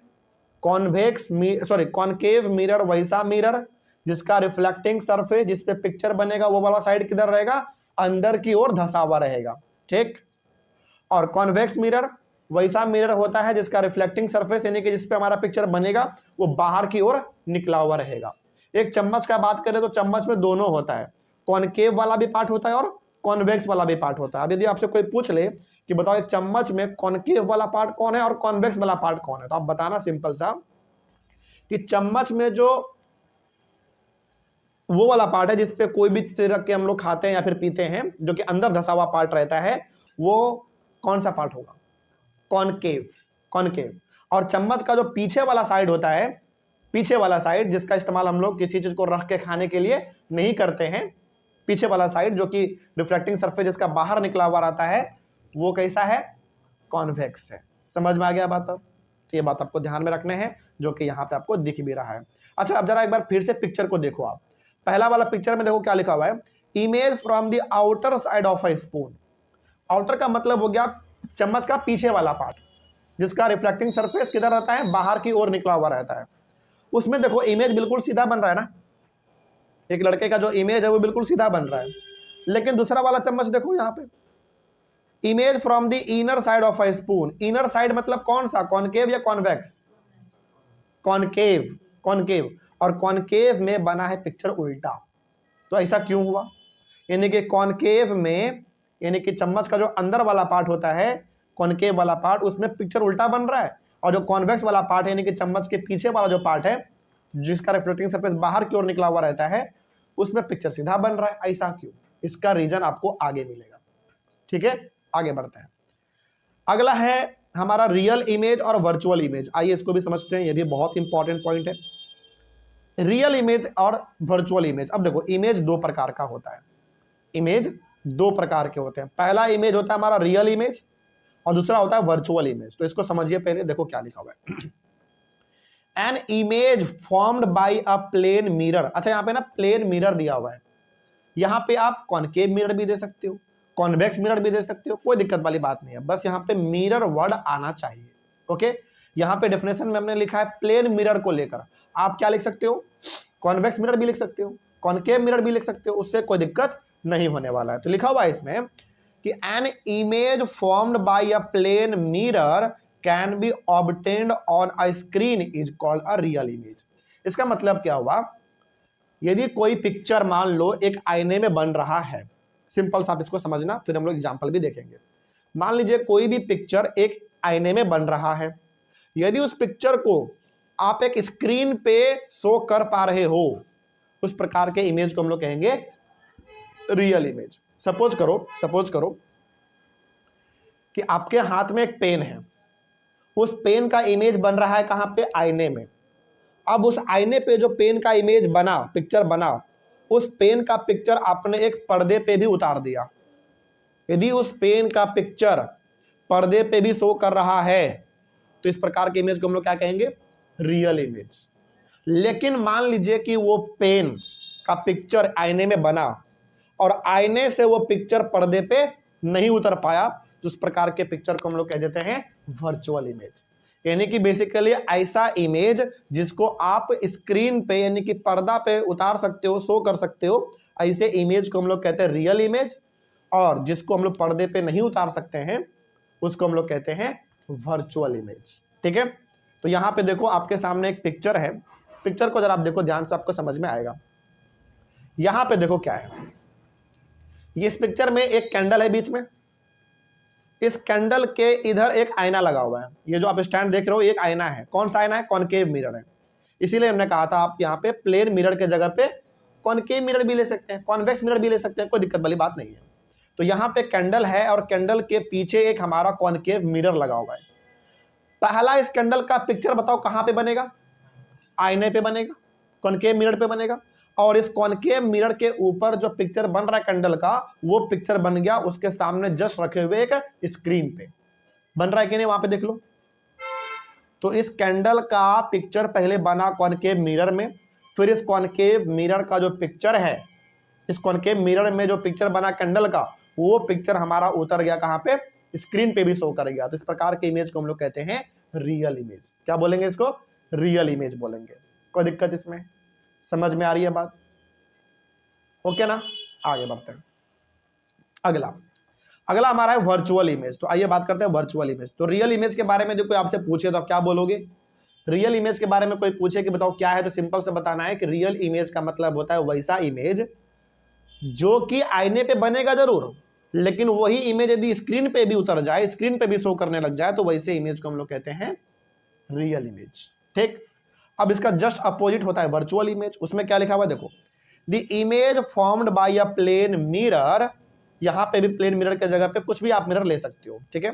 कॉनकेव मिरर वैसा मिरर जिसका रिफ्लेक्टिंग सरफेस जिसपे पिक्चर बनेगा वो वाला साइड किधर रहेगा, अंदर की ओर धंसा हुआ रहेगा, ठीक। और कॉन्वेक्स मिरर वैसा मिरर होता है जिसका रिफ्लेक्टिंग सरफेस यानी कि जिसपे हमारा पिक्चर बनेगा वो बाहर की ओर निकला हुआ रहेगा। एक चम्मच का बात करें तो चम्मच में दोनों होता है, कॉनकेव वाला भी पार्ट होता है और कॉन्वेक्स वाला भी पार्ट होता है। अब यदि आपसे कोई पूछ ले कि बताओ एक चम्मच में कॉनकेव वाला पार्ट कौन है और कॉन्वेक्स वाला पार्ट कौन है, तो आप बताना सिंपल सा कि चम्मच में जो वो वाला पार्ट है जिसपे कोई भी चीज रख के हम लोग खाते हैं या फिर पीते हैं, जो कि अंदर धंसा हुआ पार्ट रहता है, वो कौन सा पार्ट होगा, कॉनकेव, कॉनकेव। और चम्मच का जो पीछे वाला साइड होता है, पीछे वाला साइड जिसका इस्तेमाल हम लोग किसी चीज को रख के खाने के लिए नहीं करते हैं, पीछे वाला साइड जो कि रिफ्लेक्टिंग सरफेस जिसका बाहर निकला हुआ रहता है, वो कैसा है, कॉन्वेक्स है। समझ में आ गया बात। अब तो ये बात आपको ध्यान में रखने हैं, जो कि यहाँ पे आपको दिख भी रहा है। अच्छा, अब जरा एक बार फिर से पिक्चर को देखो आप। पहला वाला पिक्चर में देखो क्या लिखा हुआ है, image from the outer side of a spoon. Outer का मतलब हो गया चम्मच का पीछे वाला पार्ट जिसका रिफ्लेक्टिंग सरफेस किधर रहता है, बाहर की ओर निकला हुआ रहता है। उसमें देखो इमेज बिल्कुल सीधा बन रहा है ना, एक लड़के का जो इमेज है वो बिल्कुल सीधा बन रहा है। लेकिन दूसरा वाला चम्मच देखो यहाँ पे, image from the inner side of a spoon. Inner side मतलब कौन सा, कॉनकेव या कॉन्वेक्स, कॉनकेव, कॉनकेव। और कॉनकेव में बना है पिक्चर उल्टा। तो ऐसा क्यों हुआ, यानी कि कॉनकेव में, यानी कि चम्मच का जो अंदर वाला पार्ट होता है, कॉनकेव वाला पार्ट, उसमें पिक्चर उल्टा बन रहा है। और जो कॉन्वेक्स वाला पार्ट है यानी कि चम्मच के पीछे वाला जो पार्ट है जिसका रिफ्लेक्टिंग सरफेस बाहर की ओर निकला हुआ रहता है, उसमें पिक्चर सीधा बन रहा है। ऐसा क्यों, इसका रीजन आपको आगे मिलेगा, ठीक है। आगे बढ़ते हैं। अगला है हमारा रियल इमेज और वर्चुअल इमेज। आइए इसको भी समझते हैं, ये भी बहुत इंपॉर्टेंट पॉइंट है, रियल इमेज और वर्चुअल इमेज। अब देखो इमेज दो प्रकार का होता है, इमेज दो प्रकार के होते हैं। पहला इमेज होता है हमारा रियल इमेज और दूसरा होता है वर्चुअल इमेज। तो इसको समझिए पहले, देखो क्या लिखा हुआ है, an image formed by a plane mirror. अच्छा, यहाँ पे ना प्लेन मिरर दिया हुआ है, यहाँ पे आप कॉनकेव मिरर भी दे सकते हो, कॉन्वेक्स मिरर भी दे सकते हो, कोई दिक्कत वाली बात नहीं है, बस यहाँ पे मिरर वर्ड आना चाहिए। ओके, यहाँ पे डेफिनेशन में हमने लिखा है प्लेन मिरर को लेकर, आप क्या लिख सकते हो, कॉन्वेक्स मिरर भी लिख सकते हो, कॉनकेव मिरर भी लिख सकते हो, उससे कोई दिक्कत नहीं होने वाला है। तो लिखा हुआ है इसमें कि an image formed by a plane mirror can be obtained on a screen is called a real image. इसका मतलब क्या हुआ, यदि कोई पिक्चर मान लो एक आईने में बन रहा है, सिंपल सा आप इसको समझना, फिर हम लोग एग्जांपल भी देखेंगे। मान लीजिए कोई भी पिक्चर एक आईने में बन रहा है, यदि उस पिक्चर को आप एक स्क्रीन पे शो कर पा रहे हो, उस प्रकार के इमेज को हम लोग कहेंगे रियल इमेज। सपोज करो कि आपके हाथ में एक पेन है, उस पेन का इमेज बन रहा है कहां पे, आईने में। अब उस आईने पे जो पेन का इमेज बना, पिक्चर बना, उस पेन का पिक्चर आपने एक पर्दे पे भी उतार दिया। यदि उस पेन का पिक्चर पर्दे पे भी शो कर रहा है तो इस प्रकार के इमेज को हम लोग क्या कहेंगे, रियल इमेज। लेकिन मान लीजिए कि वो पेन का पिक्चर आईने में बना और आईने से वो पिक्चर पर्दे पे नहीं उतर पाया, तो उस प्रकार के पिक्चर को हम लोग कह देते हैं वर्चुअल इमेज। यानी कि बेसिकली ऐसा इमेज जिसको आप स्क्रीन पे यानी कि पर्दा पे उतार सकते हो, शो कर सकते हो, ऐसे इमेज को हम लोग कहते हैं रियल इमेज। और जिसको हम लोग पर्दे पे नहीं उतार सकते हैं उसको हम लोग कहते हैं वर्चुअल इमेज, ठीक है। तो यहाँ पे देखो आपके सामने एक पिक्चर है, पिक्चर को जरा आप देखो ध्यान से, आपको समझ में आएगा। यहाँ पे देखो क्या है, इस पिक्चर में एक कैंडल है बीच में, इस कैंडल के इधर एक आईना लगा हुआ है। ये जो आप स्टैंड देख रहे हो एक आईना है, कौन सा आईना है, कॉनकेव मिरर है। इसीलिए हमने कहा था आप यहाँ पे प्लेन मिरर के जगह पे कॉनकेव मिरर भी ले सकते हैं, कॉन्वेक्स मिरर भी ले सकते हैं, कोई दिक्कत वाली बात नहीं है। तो यहाँ पे कैंडल है और कैंडल के पीछे एक हमारा कॉनकेव मिरर लगा हुआ है। पहला इस कैंडल का पिक्चर बताओ कहाँ पे बनेगा? आईने पे बनेगा, कॉनकेव मिरर पे बनेगा। और इस कॉनकेव मिरर के ऊपर जो पिक्चर बन रहा है कैंडल का, वो पिक्चर बन गया उसके सामने जस्ट रखे हुए एक स्क्रीन पे। बन रहा है कि नहीं? वहां पे देख लो। तो इस कैंडल का पिक्चर पहले बना कॉनकेव मिरर में, फिर इस कॉनकेव मिरर का जो पिक्चर है, इस कॉनकेव मिरर में जो पिक्चर बना कैंडल का, वो पिक्चर हमारा उतर गया कहाँ पे? स्क्रीन पे भी शो कर गया। तो इस प्रकार के इमेज को हम लोग कहते हैं रियल इमेज। क्या बोलेंगे इसको? रियल इमेज बोलेंगे। कोई दिक्कत इसमें? समझ में आ रही है बात? ओके ना? आगे बढ़ते हैं। अगला हमारा है वर्चुअल इमेज। तो आइए बात करते हैं वर्चुअल इमेज। तो रियल इमेज के बारे में जो कोई आपसे पूछे तो आप क्या बोलोगे? रियल इमेज के बारे में कोई पूछे कि बताओ क्या है, तो सिंपल से बताना है कि रियल इमेज का मतलब होता है वैसा इमेज जो कि आईने पे बनेगा जरूर, लेकिन वही इमेज यदि स्क्रीन पे भी उतर जाए, स्क्रीन पे भी शो करने लग जाए, तो वैसे इमेज को हम लोग कहते हैं रियल इमेज। ठीक। अब इसका जस्ट अपोजिट होता है वर्चुअल इमेज। उसमें क्या लिखा हुआ है देखो, the image formed by a plane mirror. यहां पे भी प्लेन मिरर के जगह पे कुछ भी आप मिरर ले सकते हो, ठीक है।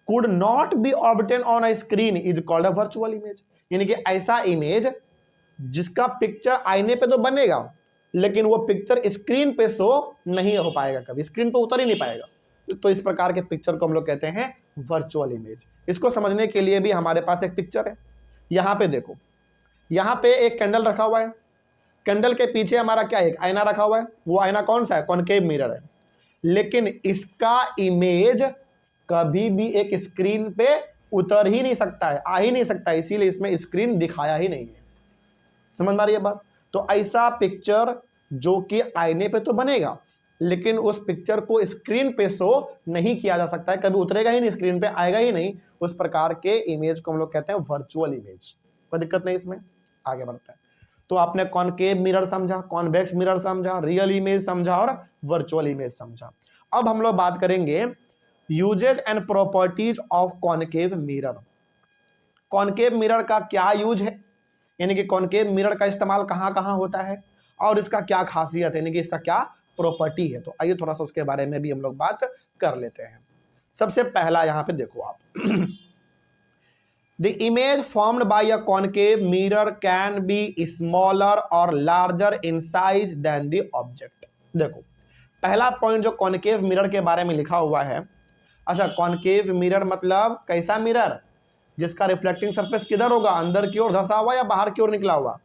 Could not be obtain on a screen is called a virtual image. यानी कि ऐसा इमेज जिसका पिक्चर आईने पे तो बनेगा, लेकिन वो पिक्चर स्क्रीन पे शो नहीं हो पाएगा, कभी स्क्रीन पे उतर ही नहीं पाएगा। तो इस प्रकार के पिक्चर को हम लोग कहते हैं वर्चुअल इमेज। इसको समझने के लिए भी हमारे पास एक पिक्चर है। यहां पे देखो, यहां पे एक कैंडल रखा हुआ है, कैंडल के पीछे हमारा क्या है? एक आईना रखा हुआ है। वो आईना कौन सा है? कॉनकेव मिरर है। लेकिन इसका इमेज कभी भी एक स्क्रीन पे उतर ही नहीं सकता है, आ ही नहीं सकता है, इसीलिए इसमें स्क्रीन दिखाया ही नहीं है। समझ में आ रही है बात? तो ऐसा पिक्चर जो कि आईने पे तो बनेगा, लेकिन उस पिक्चर को स्क्रीन पे शो नहीं किया जा सकता है, कभी उतरेगा ही नहीं, स्क्रीन पे आएगा ही नहीं। उस प्रकार के इमेज को हम लोग कहते हैं वर्चुअल इमेज। कोई दिक्कत नहीं इसमें? आगे बढ़ते हैं। तो आपने कॉनकेव मिरर समझा, कॉन्वेक्स मिरर समझा, रियल इमेज समझा और वर्चुअल इमेज समझा। अब हम लोग बात करेंगे uses and properties of concave mirror. Concave mirror का क्या यूज है, यानी कि कॉनकेव मिरर का इस्तेमाल कहां कहां होता है और इसका क्या खासियत है, यानी कि इसका क्या प्रॉपर्टी है। तो आइए थोड़ा सा उसके बारे में भी हम लोग बात कर लेते हैं। सबसे पहला यहां पे देखो आप The image formed by a concave mirror can be smaller or larger in size than the object। देखो पहला पॉइंट जो कॉनकेव मिरर के बारे में लिखा हुआ है। अच्छा, कॉनकेव मिरर मतलब कैसा मिरर? जिसका रिफ्लेक्टिंग सरफेस किधर होगा? अंदर की ओर धंसा हुआ या बाहर की ओर निकला हुआ?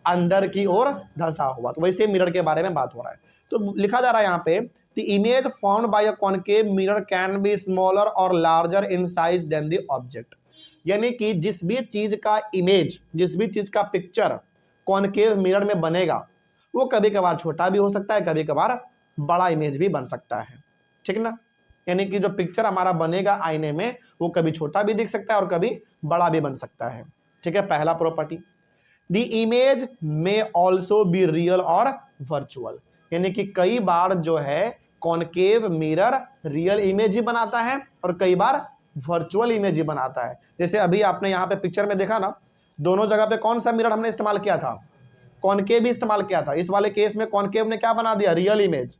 अंदर की ओर धंसा हुआ। तो वैसे मिरर के बारे में बात हो रहा है। तो लिखा जा रहा है यहाँ पे, the image formed by a concave mirror can be smaller और larger in size than the object. यानी कि जिस भी चीज का इमेज, जिस भी चीज का पिक्चर कॉनकेव मिरर में बनेगा, वो कभी कभार छोटा भी हो सकता है, कभी कभार बड़ा इमेज भी बन सकता है। ठीक ना? यानी कि जो पिक्चर हमारा बनेगा आईने में, वो कभी छोटा भी दिख सकता है और कभी बड़ा भी बन सकता है। ठीक है, पहला प्रॉपर्टी। द इमेज में ऑल्सो बी रियल और वर्चुअल। यानी कि कई बार जो है कॉनकेव मिरर रियल इमेज ही बनाता है और कई बार वर्चुअल इमेज ही बनाता है। जैसे अभी आपने यहाँ पे पिक्चर में देखा ना, दोनों जगह पे कौन सा मिरर हमने इस्तेमाल किया था? कॉनकेव भी इस्तेमाल किया था। इस वाले केस में कॉनकेव ने क्या बना दिया? Real image.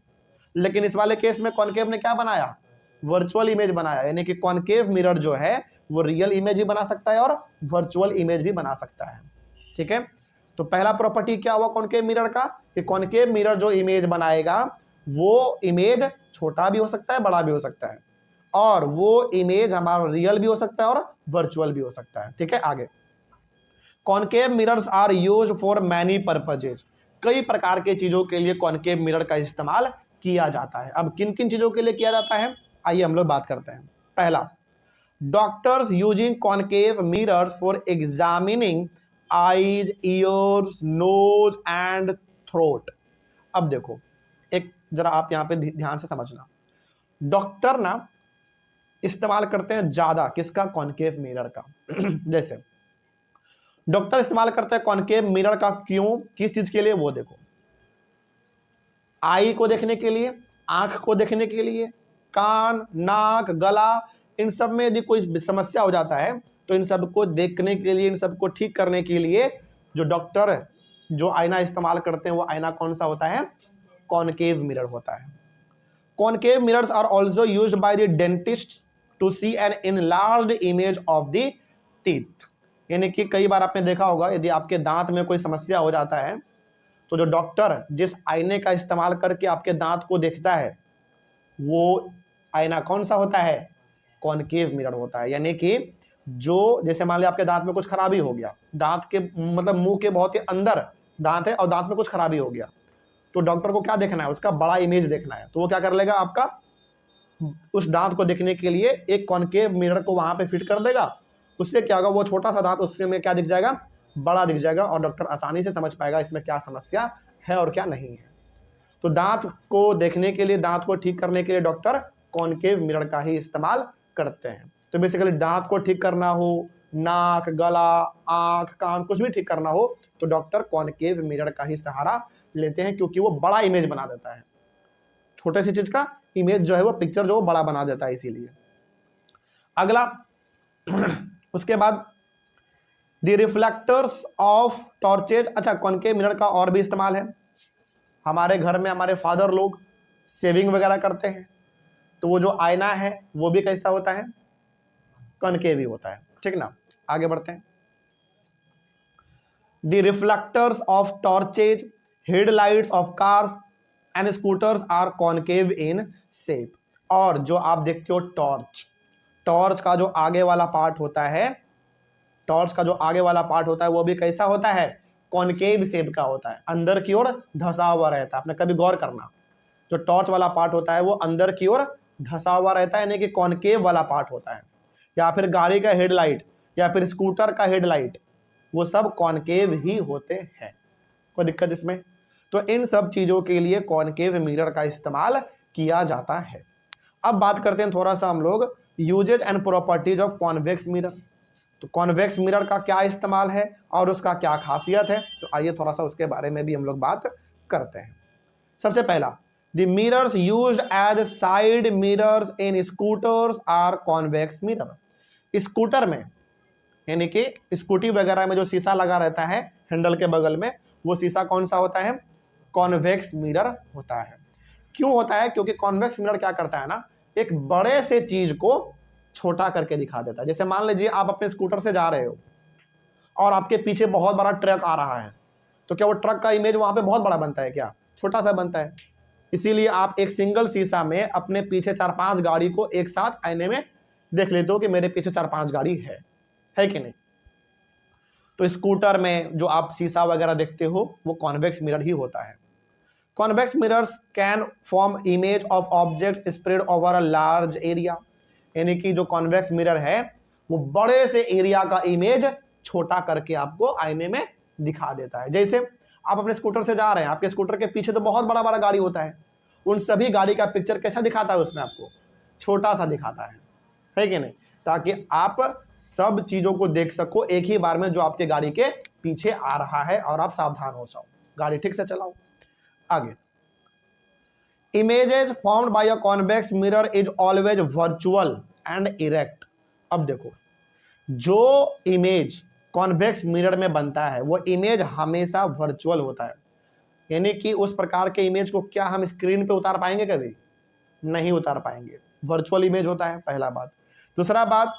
लेकिन इस वाले केस में कॉनकेव ने क्या बनाया? वर्चुअल इमेज बनाया। यानी कि कॉनकेव मिरर जो है वो रियल इमेज भी बना सकता है और वर्चुअल इमेज भी बना सकता है। ठीक है, तो पहला प्रॉपर्टी क्या हुआ कॉनकेव मिरर का? कि कॉनकेव मिरर जो इमेज बनाएगा वो इमेज छोटा भी हो सकता है, बड़ा भी हो सकता है, और वो इमेज हमारा रियल भी हो सकता है और वर्चुअल भी हो सकता है। ठीक है, आगे। Concave mirrors are used for many purposes. कई प्रकार के चीजों के लिए कॉनकेव मिरर का इस्तेमाल किया जाता है। अब किन किन चीजों के लिए किया जाता है, आइए हम लोग बात करते हैं। पहला, doctors using concave mirrors for examining eyes, ears, nose and throat. अब देखो, एक जरा आप यहां पे ध्यान से समझना। डॉक्टर ना इस्तेमाल करते हैं ज्यादा किसका? कॉनकेव मिरर का। जैसे डॉक्टर इस्तेमाल करते हैं कॉनकेव मिरर का, क्यों, किस चीज के लिए? वो देखो, आई को देखने के लिए, आंख को देखने के लिए, कान, नाक, गला, इन सब में यदि कोई समस्या हो जाता है तो इन सबको देखने के लिए, इन सबको ठीक करने के लिए जो डॉक्टर जो आईना इस्तेमाल करते हैं वो आईना कौन सा होता है? कॉनकेव मिरर होता है। Concave mirrors are also used by the dentist to see an enlarged image of the teeth. यानी कि कई बार आपने देखा होगा, यदि आपके दांत में कोई समस्या हो जाता है तो जो डॉक्टर जिस आईने का इस्तेमाल करके आपके दांत को देखता है वो आईना कौन सा होता है? कॉनकेव मिरर होता है। यानी कि जो, जैसे मान लिया आपके दांत में कुछ खराबी हो गया, दांत के मतलब मुंह के बहुत ही अंदर दांत है और दांत में कुछ खराबी हो गया, तो डॉक्टर को क्या देखना है? उसका बड़ा इमेज देखना है। तो वो क्या कर लेगा? आपका उस दांत को देखने के लिए एक कॉनकेव मिरर को वहां पे फिट कर देगा। उससे क्या होगा? वो छोटा सा दांत उससे में क्या दिख जाएगा? बड़ा दिख जाएगा, और डॉक्टर आसानी से समझ पाएगा इसमें क्या समस्या है और क्या नहीं है। तो दांत को देखने के लिए, दांत को ठीक करने के लिए डॉक्टर कॉनकेव मिरर का ही इस्तेमाल करते हैं। तो बेसिकली दांत को ठीक करना हो, नाक, गला, आंख, कान, कुछ भी ठीक करना हो तो डॉक्टर कॉनकेव मिरर का ही सहारा लेते हैं, क्योंकि वो बड़ा इमेज बना देता है। छोटे सी चीज का इमेज जो है वो, पिक्चर जो बड़ा बना देता है, इसीलिए। अगला उसके बाद द रिफ्लेक्टर्स ऑफ टॉर्चेज। अच्छा, कॉनकेव मिरर का और भी इस्तेमाल है। हमारे घर में हमारे फादर लोग सेविंग वगैरह करते हैं, तो वो जो आईना है वो भी कैसा होता है? कॉनकेव ही होता है, ठीक ना। आगे बढ़ते हैं। The reflectors of torches, headlights of cars and scooters are concave in shape. और जो आप देखते हो टॉर्च, टॉर्च का जो आगे वाला पार्ट होता है, टॉर्च का जो आगे वाला पार्ट होता है वो भी कैसा होता है? कॉनकेव शेप का होता है, अंदर की ओर धंसा हुआ रहता है। आपने कभी गौर करना, जो टॉर्च वाला पार्ट होता है वो अंदर की ओर धंसा हुआ रहता है, यानी कि कॉनकेव वाला पार्ट होता है। या फिर गाड़ी का हेडलाइट या फिर स्कूटर का हेडलाइट, वो सब कॉनकेव ही होते हैं। कोई दिक्कत इसमें? तो इन सब चीजों के लिए कॉनकेव मिरर का इस्तेमाल किया जाता है। अब बात करते हैं थोड़ा सा हम लोग uses and properties of convex mirror. तो कॉन्वेक्स मिरर का क्या इस्तेमाल है और उसका क्या खासियत है, तो आइए थोड़ा सा उसके बारे में भी हम लोग बात करते हैं। सबसे पहला, the mirrors used as side mirrors in scooters are convex mirror. Scooter में, यानी कि स्कूटी वगैरह में जो शीशा लगा रहता है हैंडल के बगल में, वो शीशा कौन सा होता है? कॉन्वेक्स मिरर होता है। क्यों होता है? क्योंकि कॉन्वेक्स मिरर क्या करता है ना, एक बड़े से चीज को छोटा करके दिखा देता है। जैसे मान लीजिए आप अपने स्कूटर से जा रहे हो और आपके पीछे बहुत बड़ा ट्रक आ रहा है, तो क्या वो ट्रक का इमेज वहां पे बहुत बड़ा बनता है? क्या छोटा सा बनता है। इसीलिए आप एक सिंगल शीशा में अपने पीछे 4-5 गाड़ी को एक साथ आईने में देख लेते हो कि मेरे पीछे 4-5 गाड़ी है कि नहीं। तो स्कूटर में जो आप शीशा वगैरह देखते हो वो कॉन्वेक्स मिरर ही होता है। Convex mirrors can form image of objects spread over a large area. यानी कि जो कॉन्वेक्स मिरर है वो बड़े से एरिया का इमेज छोटा करके आपको आईने में दिखा देता है। जैसे आप अपने स्कूटर से जा रहे हैं, आपके स्कूटर के पीछे तो बहुत बड़ा बड़ा गाड़ी होता है, उन सभी गाड़ी का पिक्चर कैसा दिखाता है? उसमें आपको छोटा सा दिखाता है कि नहीं, ताकि आप सब चीजों को देख सको एक ही बार में जो आपके गाड़ी के पीछे आ रहा है और आप सावधान हो जाओ, गाड़ी ठीक से चलाओ। आगे, images formed by a convex mirror is always virtual and erect. अब देखो, जो इमेज कॉन्वेक्स मिरर में बनता है वो इमेज हमेशा वर्चुअल होता है। यानी कि उस प्रकार के इमेज को क्या हम स्क्रीन पे उतार पाएंगे? कभी नहीं उतार पाएंगे। वर्चुअल इमेज होता है, पहला बात। दूसरा बात,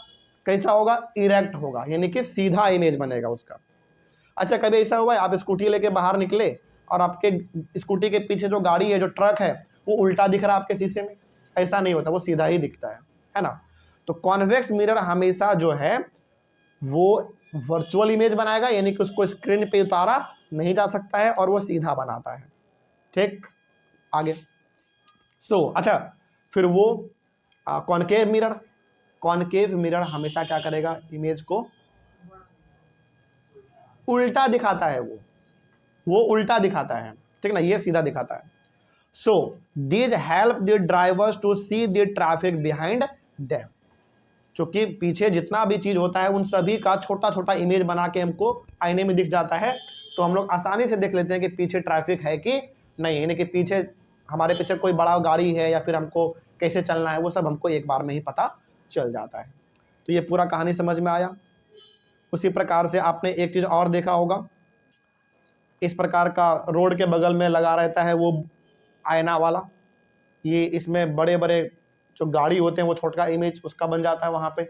कैसा होगा? इरेक्ट होगा, यानी कि सीधा इमेज बनेगा उसका। अच्छा, कभी ऐसा हुआ है आप स्कूटी लेके बाहर निकले और आपके स्कूटी के पीछे जो गाड़ी है, जो ट्रक है, वो उल्टा दिख रहा है आपके शीशे में? ऐसा नहीं होता, वो सीधा ही दिखता है ना। तो कॉन्वेक्स मिरर हमेशा जो है वो वर्चुअल इमेज बनाएगा, यानी कि उसको स्क्रीन पे उतारा नहीं जा सकता है और वो सीधा बनाता है। ठीक, आगे। अच्छा, फिर वो कॉनकेव मिरर, कॉनकेव मिरर हमेशा क्या करेगा? इमेज को उल्टा दिखाता है। वो उल्टा दिखाता है, ठीक ना, ये सीधा दिखाता है। So these help the drivers to see the traffic behind them. क्योंकि पीछे जितना भी चीज होता है उन सभी का छोटा छोटा इमेज बना के हमको आईने में दिख जाता है, तो हम लोग आसानी से देख लेते हैं कि पीछे ट्रैफिक है कि नहीं, यानी कि पीछे हमारे पीछे कोई बड़ा गाड़ी है या फिर हमको कैसे चलना है, वो सब हमको एक बार में ही पता चल जाता है। तो ये पूरा कहानी समझ में आया। उसी प्रकार से आपने एक चीज और देखा होगा, इस प्रकार का रोड के बगल में लगा रहता है वो आईना वाला, ये इसमें बड़े बड़े जो गाड़ी होते हैं वो छोटा इमेज उसका बन जाता है वहाँ पे।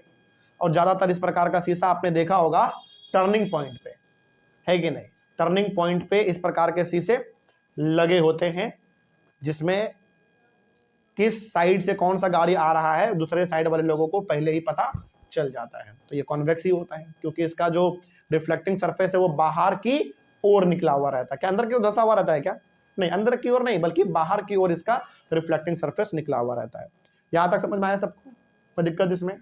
और ज़्यादातर इस प्रकार का शीशा आपने देखा होगा टर्निंग पॉइंट पे, है कि नहीं? टर्निंग पॉइंट पे इस प्रकार के शीशे लगे होते हैं, जिसमें किस साइड से कौन सा गाड़ी आ रहा है दूसरे साइड वाले लोगों को पहले ही पता चल जाता है। तो ये कॉन्वेक्स ही होता है, क्योंकि इसका जो रिफ्लेक्टिंग सरफेस है वो बाहर की ओर निकला हुआ रहता है। क्या अंदर की ओर धंसा हुआ रहता है क्या? नहीं, अंदर की ओर नहीं, बल्कि बाहर की ओर इसका रिफ्लेक्टिंग सरफेस निकला हुआ रहता है। यहां तक समझ में आया सबको? कोई दिक्कत इसमें?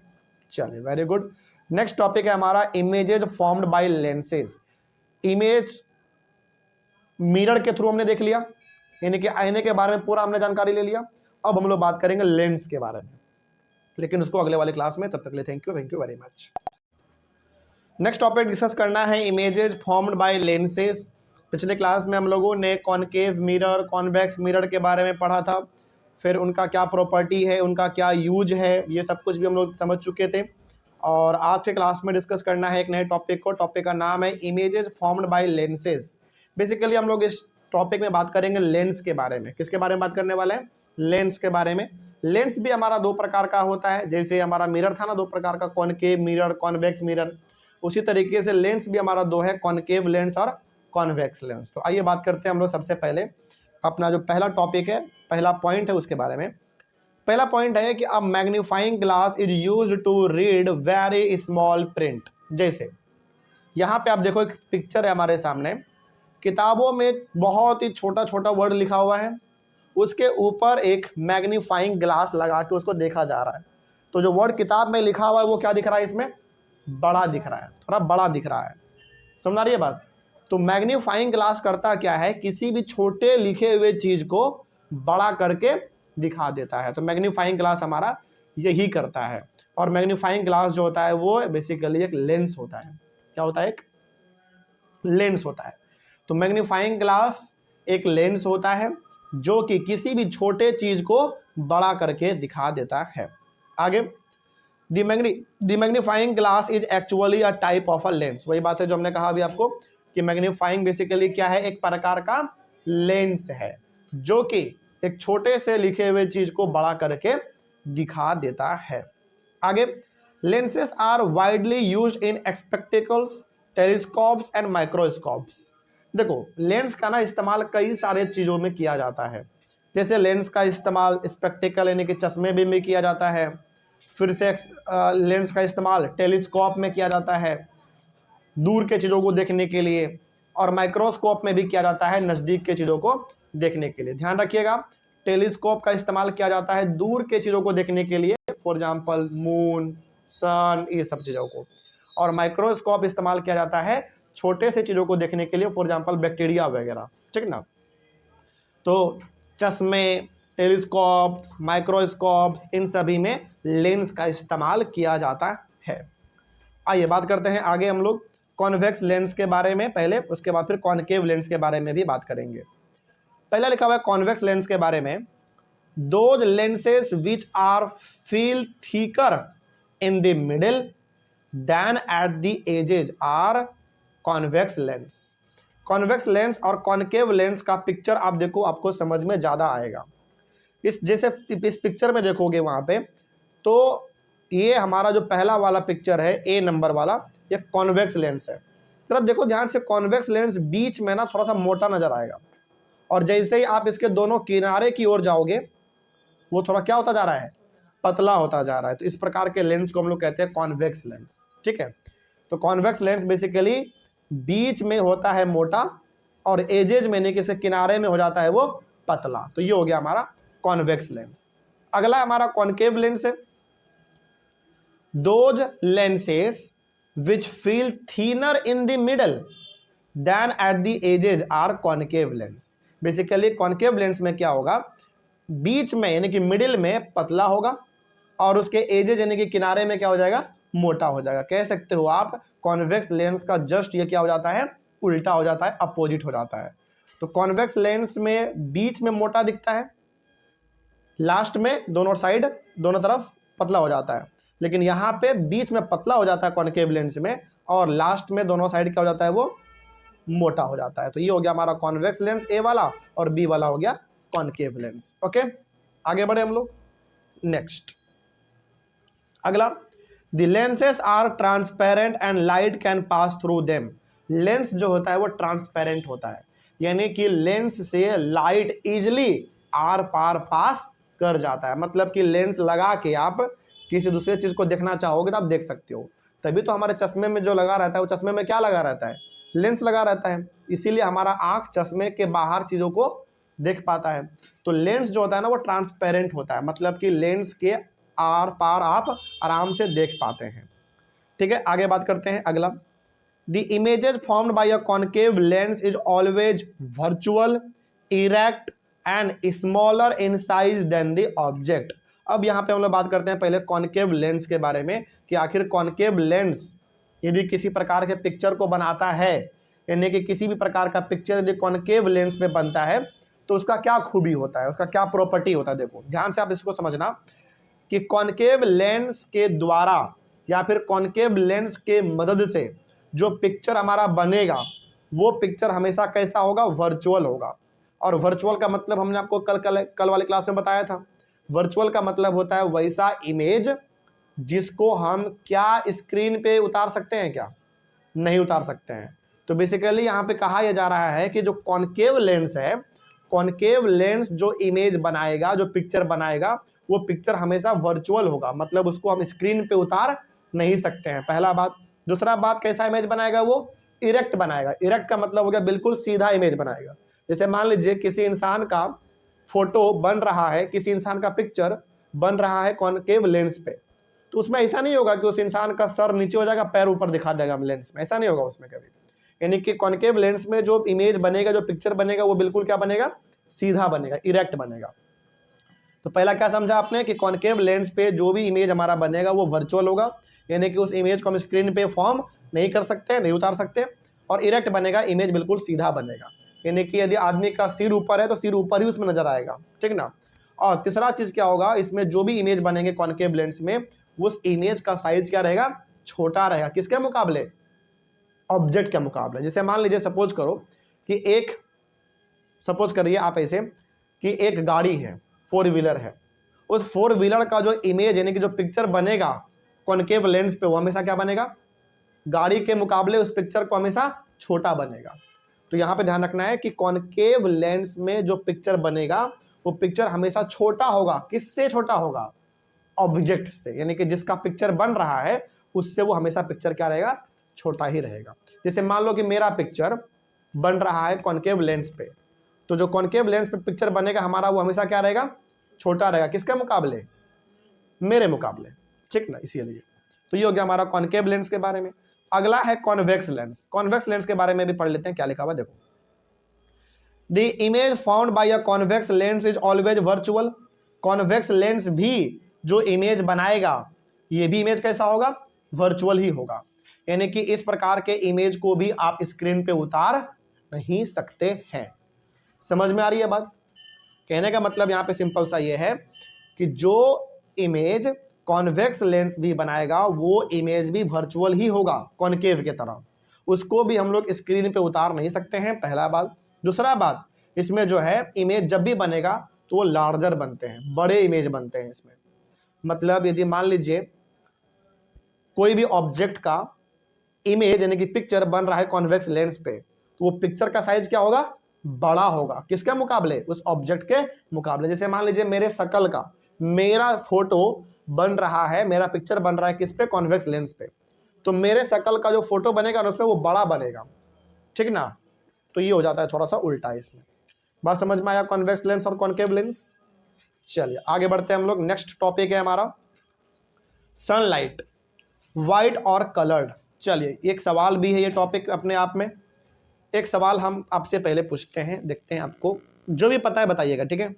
चलिए, वेरी गुड। नेक्स्ट टॉपिक है हमारा images formed bye lenses. Image mirror के थ्रू हमने देख लिया, यानी कि आईने के बारे में पूरा हमने जानकारी ले लिया। अब हम लोग बात करेंगे लेंस के बारे में, लेकिन उसको अगले वाले क्लास में। तब तक के लिए thank you very much. Next topic discuss करना है इमेजेस फॉर्म्ड बाय लेंसेज। पिछले क्लास में हम लोगों ने कॉनकेव मिरर, कॉन्वेक्स मिरर के बारे में पढ़ा था, फिर उनका क्या प्रॉपर्टी है, उनका क्या यूज है, ये सब कुछ भी हम लोग समझ चुके थे। और आज के क्लास में डिस्कस करना है एक नए टॉपिक को। टॉपिक का नाम है images formed bye lenses. Basically हम लोग इस टॉपिक में बात करेंगे लेंस के बारे में। किसके बारे में बात करने वाले हैं? लेंस के बारे में। लेंस भी हमारा दो प्रकार का होता है, जैसे हमारा मिरर था ना दो प्रकार का, कॉनकेव मिरर, कॉन्वेक्स मिरर, उसी तरीके से लेंस भी हमारा दो है, कॉनकेव लेंस और कॉन्वेक्स लेंस। तो आइए बात करते हैं हम लोग सबसे पहले अपना जो पहला टॉपिक है, पहला पॉइंट है उसके बारे में। पहला पॉइंट है कि a magnifying glass is used to read very small print. जैसे यहाँ पे आप देखो एक पिक्चर है हमारे सामने, किताबों में बहुत ही छोटा छोटा वर्ड लिखा हुआ है, उसके ऊपर एक मैग्नीफाइंग ग्लास लगा के उसको देखा जा रहा है। तो जो वर्ड किताब में लिखा हुआ है वो क्या दिख रहा है? इसमें बड़ा दिख रहा है, थोड़ा बड़ा दिख रहा है। समझ आ रही है बात? तो मैग्नीफाइंग ग्लास करता क्या है? किसी भी छोटे लिखे हुए चीज को बड़ा करके दिखा देता है। तो मैग्नीफाइंग ग्लास हमारा यही करता है। और मैग्नीफाइंग ग्लास जो होता है वो बेसिकली एक लेंस होता है। क्या होता है? एक लेंस होता है। तो मैग्नीफाइंग ग्लास एक लेंस होता है जो कि किसी भी छोटे चीज को बड़ा करके दिखा देता है। आगे, the magnifying glass is actually a type of a lens. वही बात है जो हमने कहा अभी आपको कि मैग्नीफाइंग बेसिकली क्या है? एक प्रकार का लेंस है जो कि एक छोटे से लिखे हुए चीज को बड़ा करके दिखा देता है। आगे, lenses are widely used in spectacles, telescopes and microscopes. देखो, लेंस का ना इस्तेमाल कई सारे चीजों में किया जाता है। जैसे लेंस का इस्तेमाल स्पेक्टिकल यानी कि चश्मे में किया जाता है, फिर से लेंस का इस्तेमाल टेलीस्कोप में किया जाता है दूर के चीज़ों को देखने के लिए, और माइक्रोस्कोप में भी किया जाता है नज़दीक के चीज़ों को देखने के लिए। ध्यान रखिएगा, टेलीस्कोप का इस्तेमाल किया जाता है दूर के चीज़ों को देखने के लिए, फॉर एग्जांपल मून, सन, ये सब चीज़ों को। और माइक्रोस्कोप इस्तेमाल किया जाता है छोटे से चीज़ों को देखने के लिए, फॉर एग्जांपल बैक्टीरिया वगैरह, ठीक ना। तो चश्मे, टेलीस्कोप, माइक्रोस्कोप्स, इन सभी में लेंस का इस्तेमाल किया जाता है। आइए बात करते हैं आगे हम लोग कॉन्वेक्स लेंस के बारे में पहले, उसके बाद फिर कॉनकेव लेंस के बारे में भी बात करेंगे। पहला लिखा हुआ है कॉन्वेक्स लेंस के बारे में, those lenses which are feel thicker in the middle than at the edges are convex lens. Convex lens और कॉनकेव लेंस का पिक्चर आप देखो, आपको समझ में ज़्यादा आएगा। जैसे इस पिक्चर में देखोगे वहाँ पे, तो ये हमारा जो पहला वाला पिक्चर है ए नंबर वाला, ये कॉन्वेक्स लेंस है। जरा देखो ध्यान से, कॉन्वेक्स लेंस बीच में ना थोड़ा सा मोटा नजर आएगा, और जैसे ही आप इसके दोनों किनारे की ओर जाओगे वो थोड़ा क्या होता जा रहा है? पतला होता जा रहा है। तो इस प्रकार के लेंस को हम लोग कहते हैं कॉन्वेक्स लेंस, ठीक है। तो कॉन्वेक्स लेंस बेसिकली बीच में होता है मोटा, और एजेज में यानी कि किनारे में हो जाता है वो पतला। तो ये हो गया हमारा कॉन्वेक्स लेंस। अगला हमारा कॉनकेव लेंस है, those lenses which feel thinner in the middle than at the edges are concave lens. Basically concave lens में क्या होगा? बीच में यानी कि मिडिल में पतला होगा, और उसके एजेज यानी कि किनारे में क्या हो जाएगा? मोटा हो जाएगा। कह सकते हो आप कॉन्वेक्स लेंस का जस्ट ये क्या हो जाता है? उल्टा हो जाता है, अपोजिट हो जाता है। तो कॉन्वेक्स लेंस में बीच में मोटा दिखता है, लास्ट में दोनों साइड दोनों तरफ पतला हो जाता है। लेकिन यहाँ पे बीच में पतला हो जाता है कॉनकेव लेंस में, और लास्ट में दोनों साइड क्या हो जाता है? वो मोटा हो जाता है। तो ये हो गया हमारा कॉन्वेक्स लेंस ए वाला, और बी वाला हो गया कॉनकेव लेंस। ओके, आगे बढ़े हम लोग नेक्स्ट। अगला, the lenses are transparent and light can pass through them. Lens जो होता है वो ट्रांसपेरेंट होता है, यानी कि लेंस से लाइट इजिली आर पार पास कर जाता है। मतलब कि लेंस लगा के आप किसी दूसरे चीज को देखना चाहोगे तो आप देख सकते हो। तभी तो हमारे चश्मे में जो लगा रहता है, वो चश्मे में क्या लगा रहता है, लेंस लगा रहता है, इसीलिए हमारा आंख चश्मे के बाहर चीजों को देख पाता है। तो लेंस जो होता है ना वो ट्रांसपेरेंट होता है, मतलब कि लेंस के आर पार आप आराम से देख पाते हैं। ठीक है, आगे बात करते हैं। अगला, the images formed by a concave lens is always virtual, erect and smaller in size than the object. अब यहाँ पे हम लोग बात करते हैं पहले कॉनकेव लेंस के बारे में, कि आखिर कॉनकेव लेंस यदि किसी प्रकार के पिक्चर को बनाता है, यानी कि किसी भी प्रकार का पिक्चर यदि कॉनकेव लेंस में बनता है तो उसका क्या खूबी होता है, उसका क्या प्रॉपर्टी होता है। देखो ध्यान से आप इसको समझना कि कॉनकेव लेंस के द्वारा या फिर कॉनकेव लेंस के मदद से जो पिक्चर हमारा बनेगा वो पिक्चर हमेशा कैसा होगा, वर्चुअल होगा। और वर्चुअल का मतलब हमने आपको कल वाली क्लास में बताया था। वर्चुअल का मतलब होता है वैसा इमेज जिसको हम क्या स्क्रीन पे उतार सकते हैं, क्या नहीं उतार सकते हैं। तो बेसिकली यहाँ पे कहा यह जा रहा है कि जो कॉनकेव लेंस है, कॉनकेव लेंस जो इमेज बनाएगा, जो पिक्चर बनाएगा, वो पिक्चर हमेशा वर्चुअल होगा, मतलब उसको हम स्क्रीन पे उतार नहीं सकते हैं, पहला बात। दूसरा बात, कैसा इमेज बनाएगा, वो इरेक्ट बनाएगा। इरेक्ट का मतलब हो गया बिल्कुल सीधा इमेज बनाएगा। जैसे मान लीजिए किसी इंसान का फोटो बन रहा है, किसी इंसान का पिक्चर बन रहा है कॉनकेव लेंस पे, तो उसमें ऐसा नहीं होगा कि उस इंसान का सर नीचे हो जाएगा, पैर ऊपर दिखा देगा लेंस में, ऐसा नहीं होगा उसमें कभी। यानी कि कॉनकेव लेंस में जो इमेज बनेगा, जो पिक्चर बनेगा, वो बिल्कुल क्या बनेगा, सीधा बनेगा, इरेक्ट बनेगा। तो पहला क्या समझा आपने कि कॉनकेव लेंस पे जो भी इमेज हमारा बनेगा वो वर्चुअल होगा, यानी कि उस इमेज को हम स्क्रीन पे फॉर्म नहीं कर सकते, नहीं उतार सकते। और इरेक्ट बनेगा, इमेज बिल्कुल सीधा बनेगा, यानी कि यदि आदमी का सिर ऊपर है तो सिर ऊपर ही उसमें नजर आएगा, ठीक ना। और तीसरा चीज क्या होगा, इसमें जो भी इमेज बनेंगे कॉनकेव लेंस में, उस इमेज का साइज क्या रहेगा, छोटा रहेगा। किसके मुकाबले, ऑब्जेक्ट के मुकाबले। जैसे मान लीजिए सपोज करो कि सपोज करिए आप ऐसे कि एक गाड़ी है, 4 व्हीलर है, उस 4 व्हीलर का जो इमेज यानी कि जो पिक्चर बनेगा कॉनकेव लेंस पे, वो हमेशा क्या बनेगा, गाड़ी के मुकाबले उस पिक्चर को हमेशा छोटा बनेगा। तो यहाँ पे ध्यान रखना है कि कॉनकेव लेंस में जो पिक्चर बनेगा वो पिक्चर हमेशा छोटा होगा। किससे छोटा होगा, ऑब्जेक्ट से, यानी कि जिसका पिक्चर बन रहा है उससे वो हमेशा पिक्चर क्या रहेगा, छोटा ही रहेगा। जैसे मान लो कि मेरा पिक्चर बन रहा है कॉनकेव लेंस पे, तो जो कॉनकेव लेंस पे पिक्चर बनेगा हमारा, वो हमेशा क्या रहेगा, छोटा रहेगा। किसके मुकाबले, मेरे मुकाबले, ठीक ना, इसीलिए। तो ये हो गया हमारा कॉनकेव लेंस के बारे में। अगला है कॉन्वेक्स लेंस। कॉन्वेक्स लेंस के बारे में भी पढ़ लेते हैं, क्या लिखा हुआ देखो। The image found by a convex lens is always virtual. Convex lens भी जो इमेज बनाएगा, ये भी इमेज कैसा होगा, वर्चुअल ही होगा। यानी कि इस प्रकार के इमेज को भी आप स्क्रीन पे उतार नहीं सकते हैं। समझ में आ रही है बात। कहने का मतलब यहाँ पे सिंपल सा ये है कि जो इमेज कॉन्वेक्स लेंस भी बनाएगा वो इमेज भी वर्चुअल ही होगा, कॉनकेव के तरह। उसको भी हम लोग स्क्रीन पे उतार नहीं सकते हैं, पहला बात। दूसरा बात, इसमें जो है इमेज जब भी बनेगा तो वो लार्जर बनते हैं, बड़े इमेज बनते हैं इसमें। मतलब यदि मान लीजिए कोई भी ऑब्जेक्ट का इमेज यानी कि पिक्चर बन रहा है कॉन्वेक्स लेंस पे, तो वो पिक्चर का साइज क्या होगा, बड़ा होगा। किसके मुकाबले, उस ऑब्जेक्ट के मुकाबले। जैसे मान लीजिए मेरे शकल का, मेरा फोटो बन रहा है, मेरा पिक्चर बन रहा है किस पे, कॉन्वेक्स लेंस पे, तो मेरे शकल का जो फोटो बनेगा ना उसमें वो बड़ा बनेगा, ठीक ना। तो ये हो जाता है थोड़ा सा उल्टा इसमें। बात समझ में आया, कॉन्वेक्स लेंस और कॉनकेव लेंस। चलिए आगे बढ़ते हैं हम लोग। नेक्स्ट टॉपिक है हमारा सनलाइट, व्हाइट और कलर्ड। चलिए एक सवाल भी है ये टॉपिक अपने आप में। एक सवाल हम आपसे पहले पूछते हैं, देखते हैं आपको जो भी पता है बताइएगा, ठीक है।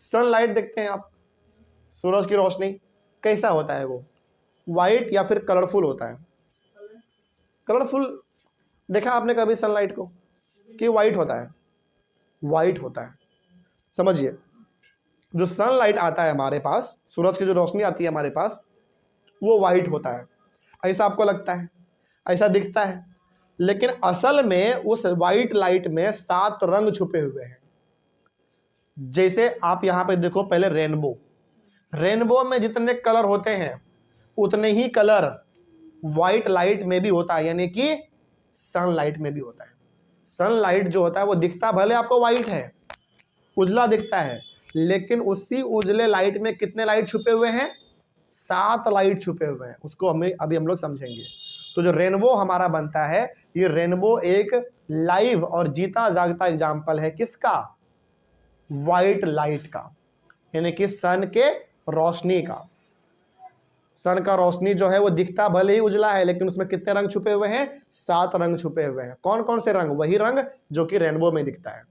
सनलाइट देखते हैं आप, सूरज की रोशनी कैसा होता है, वो वाइट या फिर कलरफुल होता है। कलरफुल देखा आपने कभी सनलाइट को, कि वाइट होता है, वाइट होता है। समझिए जो सनलाइट आता है हमारे पास, सूरज की जो रोशनी आती है हमारे पास, वो वाइट होता है। ऐसा आपको लगता है, ऐसा दिखता है, लेकिन असल में उस वाइट लाइट में 7 रंग छुपे हुए हैं। जैसे आप यहाँ पे देखो पहले रेनबो, रेनबो में जितने कलर होते हैं उतने ही कलर व्हाइट लाइट में भी होता है, यानी कि सनलाइट में भी होता है। सनलाइट जो होता है वो दिखता भले आपको व्हाइट है, उजला दिखता है, लेकिन उसी उजले लाइट में कितने लाइट छुपे हुए हैं? 7 लाइट छुपे हुए हैं। उसको हमें अभी हम लोग समझेंगे। तो जो रेनबो हमारा बनता है, ये रेनबो एक लाइव और जीता जागता एग्जाम्पल है किसका? व्हाइट लाइट का, यानी कि सन के रोशनी का। सन का रोशनी जो है वो दिखता भले ही उजला है, लेकिन उसमें कितने रंग छुपे हुए हैं? 7 रंग छुपे हुए हैं। कौन कौन से रंग? वही रंग जो कि रेनबो में दिखता है।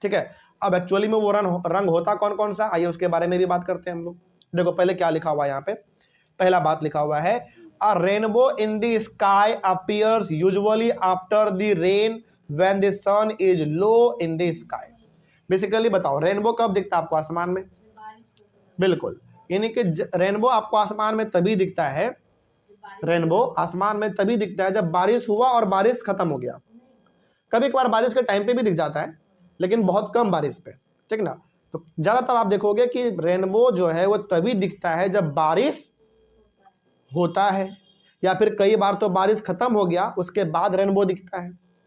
ठीक है, अब एक्चुअली में वो रंग होता कौन कौन सा, आइए उसके बारे में भी बात करते हैं हम लोग। देखो पहले क्या लिखा हुआ है यहाँ पे, पहला बात लिखा हुआ है, a rainbow in the sky appears usually after the rain when the sun is low in the sky. Basically बताओ रेनबो कब दिखता है आपको आसमान में? बिल्कुल, यानी कि रेनबो आपको आसमान में तभी दिखता है, रेनबो आसमान में तभी दिखता है जब बारिश हुआ और बारिश खत्म हो गया। कभी कभार बारिश के टाइम पे भी दिख जाता है, लेकिन बहुत कम बारिश पे, ठीक ना। तो ज्यादातर आप देखोगे कि रेनबो जो है वो तभी दिखता है जब बारिश होता है, या फिर कई बार तो बारिश खत्म हो गया उसके बाद रेनबो दिखता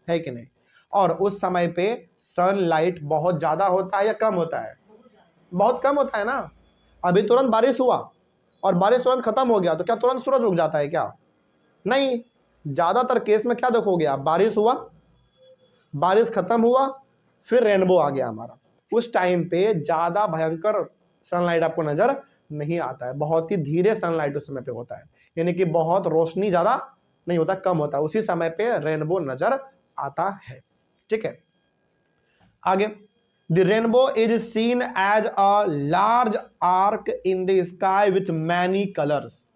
है कि नहीं। और उस समय पे सनलाइट बहुत ज्यादा होता है या कम होता है? बहुत कम होता है ना। अभी तुरंत बारिश हुआ और बारिश तुरंत खत्म हो गया, तो क्या तुरंत सूरज उग जाता है क्या? नहीं, ज्यादातर केस में क्या देखोगे आप, बारिश हुआ, बारिश खत्म हुआ, फिर रेनबो आ गया हमारा। उस टाइम पे ज्यादा भयंकर सनलाइट आपको नजर नहीं आता है, बहुत ही धीरे सनलाइट उस समय पे होता है, यानी कि बहुत रोशनी ज्यादा नहीं होता, कम होता है, उसी समय पे रेनबो नजर आता है। ठीक है, आगे, the rainbow is seen as a large arc in the sky with many colours.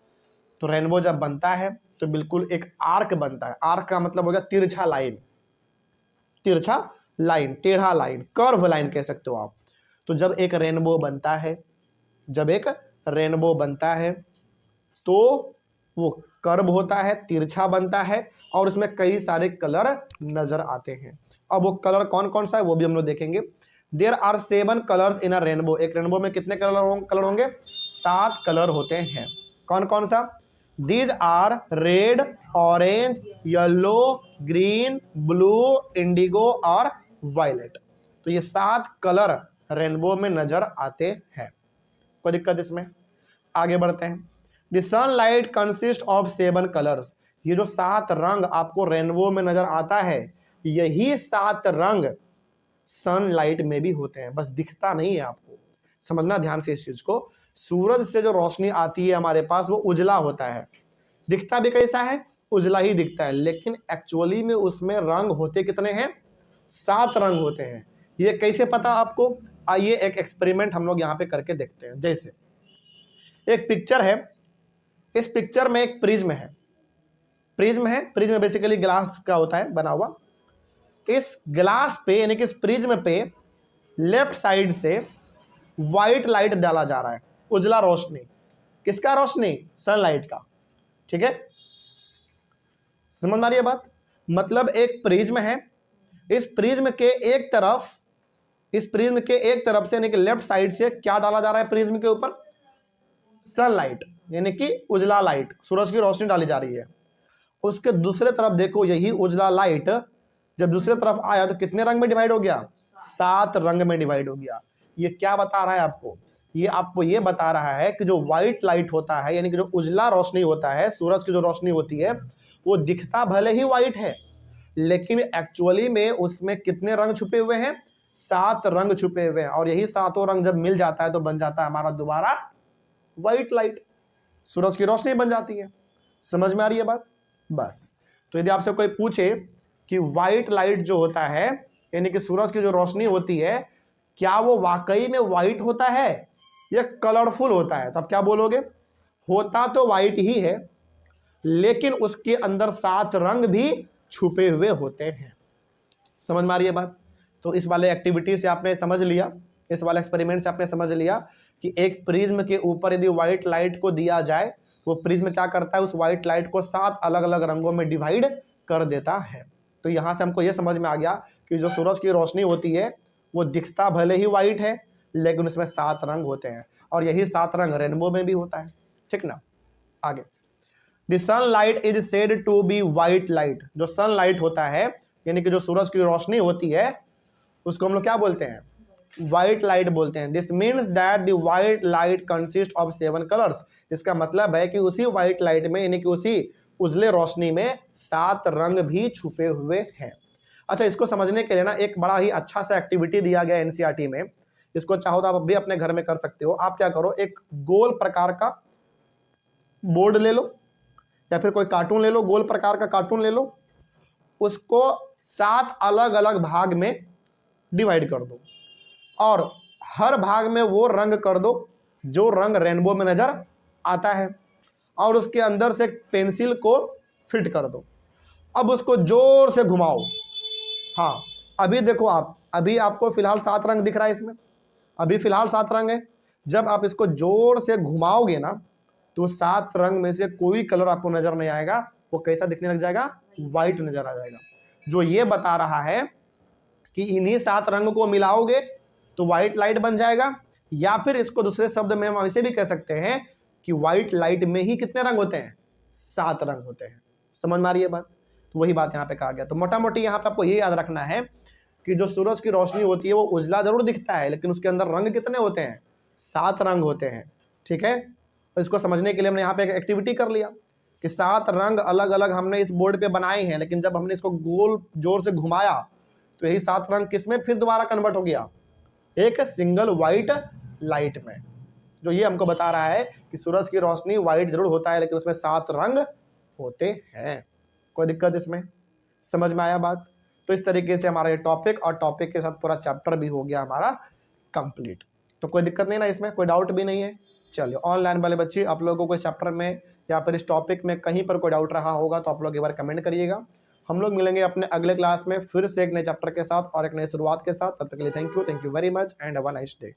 तो रेनबो जब बनता है तो बिल्कुल एक आर्क बनता है। आर्क का मतलब हो गया तिरछा लाइन, तिरछा लाइन, टेढ़ा लाइन, कर्व लाइन कह सकते हो आप। तो जब एक रेनबो बनता है, जब एक रेनबो बनता है तो वो कर्व होता है, तिरछा बनता है, और उसमें कई सारे कलर नजर आते हैं। अब वो कलर कौन कौन सा है वो भी हम लोग देखेंगे। There are 7 colours in a rainbow. एक रेनबो में कितने कलर होंगे? 7 कलर होते हैं। कौन कौन सा? These are red, orange, yellow, green, blue, indigo और वायलेट। तो ये 7 कलर रेनबो में नजर आते हैं। कोई दिक्कत इसमें? आगे बढ़ते हैं। The sunlight consist of 7 colours. ये जो 7 रंग आपको रेनबो में नजर आता है, यही 7 रंग सनलाइट में भी होते हैं, बस दिखता नहीं है आपको। समझना ध्यान से इस चीज को। सूरज से जो रोशनी आती है हमारे पास वो उजला होता है, दिखता भी कैसा है? उजला ही दिखता है, लेकिन एक्चुअली में उसमें रंग होते कितने हैं? 7 रंग होते हैं। ये कैसे पता आपको? आइए एक एक्सपेरिमेंट हम लोग यहाँ पे करके देखते हैं। जैसे एक पिक्चर है, इस पिक्चर में एक प्रिज्म है, प्रिज्म बेसिकली ग्लास का होता है बना हुआ। इस ग्लास पे यानी कि इस प्रिज्म पे लेफ्ट साइड से व्हाइट लाइट डाला जा रहा है, उजला रोशनी। किसका रोशनी? सनलाइट का। ठीक है, समझ में आ रही है बात? मतलब एक प्रिज्म है, इस प्रिज्म के एक तरफ, इस प्रिज्म के एक तरफ से यानी कि लेफ्ट साइड से क्या डाला जा रहा है प्रिज्म के ऊपर? सनलाइट, यानी कि उजला लाइट, सूरज की रोशनी डाली जा रही है। उसके दूसरे तरफ देखो, यही उजला लाइट जब दूसरे तरफ आया तो कितने रंग में डिवाइड हो गया? 7 रंग में डिवाइड हो गया। ये क्या बता रहा है आपको? ये आपको ये बता रहा है कि जो व्हाइट लाइट होता है, यानी कि जो उजला रोशनी होता है, सूरज की जो रोशनी होती है, वो दिखता भले ही व्हाइट है, लेकिन एक्चुअली में उसमें कितने रंग छुपे हुए हैं? 7 रंग छुपे हुए हैं। और यही 7 रंग जब मिल जाता है तो बन जाता है हमारा दोबारा व्हाइट लाइट, सूरज की रोशनी बन जाती है। समझ में आ रही है बात? बस। तो यदि आपसे कोई पूछे कि व्हाइट लाइट जो होता है, यानी कि सूरज की जो रोशनी होती है, क्या वो वाकई में व्हाइट होता है या कलरफुल होता है, तो आप क्या बोलोगे? होता तो व्हाइट ही है, लेकिन उसके अंदर 7 रंग भी छुपे हुए होते हैं। समझ में आ रही है बात? तो इस वाले एक्टिविटी से आपने समझ लिया, इस वाले एक्सपेरिमेंट से आपने समझ लिया कि एक प्रिज्म के ऊपर यदि व्हाइट लाइट को दिया जाए, वो प्रिज्म क्या करता है? उस व्हाइट लाइट को 7 अलग अलग रंगों में डिवाइड कर देता है। तो यहाँ से हमको ये समझ में आ गया कि जो सूरज की रोशनी होती है वो दिखता भले ही वाइट है लेकिन उसमें 7 रंग होते हैं, और यही 7 रंग रेनबो में भी होता है। ठीक ना, आगे। The sunlight is said to be white light. जो सनलाइट होता है यानी कि जो सूरज की रोशनी होती है उसको हम लोग क्या बोलते हैं? व्हाइट लाइट बोलते हैं। This means that the white light consist of 7 colours. इसका मतलब है कि उसी व्हाइट लाइट में यानी कि उसी उजले रोशनी में 7 रंग भी छुपे हुए हैं। अच्छा, इसको समझने के लिए ना एक बड़ा ही अच्छा सा एक्टिविटी दिया गया एनसीईआरटी में, इसको चाहो तो आप भी अपने घर में कर सकते हो। आप क्या करो, एक गोल प्रकार का बोर्ड ले लो या फिर कोई कार्टून ले लो, गोल प्रकार का कार्टून ले लो, उसको 7 अलग अलग भाग में डिवाइड कर दो और हर भाग में वो रंग कर दो जो रंग रेनबो में नजर आता है, और उसके अंदर से पेंसिल को फिट कर दो। अब उसको जोर से घुमाओ। हाँ, अभी देखो आप, अभी आपको फिलहाल 7 रंग दिख रहा है इसमें, अभी फिलहाल 7 रंग है। जब आप इसको जोर से घुमाओगे ना तो 7 रंग में से कोई कलर आपको नजर नहीं आएगा, वो कैसा दिखने लग जाएगा? व्हाइट नजर आ जाएगा। जो ये बता रहा है कि इन्हीं 7 रंग को मिलाओगे तो व्हाइट लाइट बन जाएगा, या फिर इसको दूसरे शब्द में हम ऐसे भी कह सकते हैं कि व्हाइट लाइट में ही कितने रंग होते हैं? 7 रंग होते हैं। समझ में आ रही है बात? तो वही बात यहाँ पे कहा गया। तो मोटा मोटी यहाँ पे आपको ये याद रखना है कि जो सूरज की रोशनी होती है वो उजला जरूर दिखता है लेकिन उसके अंदर रंग कितने होते हैं? 7 रंग होते हैं। ठीक है, तो इसको समझने के लिए हमने यहाँ पे एक एक्टिविटी कर लिया कि 7 रंग अलग अलग हमने इस बोर्ड पे बनाए हैं, लेकिन जब हमने इसको गोल जोर से घुमाया तो यही 7 रंग किसमें फिर दोबारा कन्वर्ट हो गया? एक सिंगल व्हाइट लाइट में। जो ये हमको बता रहा है कि सूरज की रोशनी व्हाइट जरूर होता है लेकिन उसमें 7 रंग होते हैं। कोई दिक्कत इसमें? समझ में आया बात? तो इस तरीके से हमारा ये टॉपिक और टॉपिक के साथ पूरा चैप्टर भी हो गया हमारा कंप्लीट। तो कोई दिक्कत नहीं ना इसमें, कोई डाउट भी नहीं है। चलिए, ऑनलाइन वाले बच्चे आप लोगों को इस चैप्टर में या फिर इस टॉपिक में कहीं पर कोई डाउट रहा होगा तो आप लोग एक बार कमेंट करिएगा। हम लोग मिलेंगे अपने अगले क्लास में फिर से एक नए चैप्टर के साथ और एक नई शुरुआत के साथ। तब तक के लिए thank you very much and have a nice day.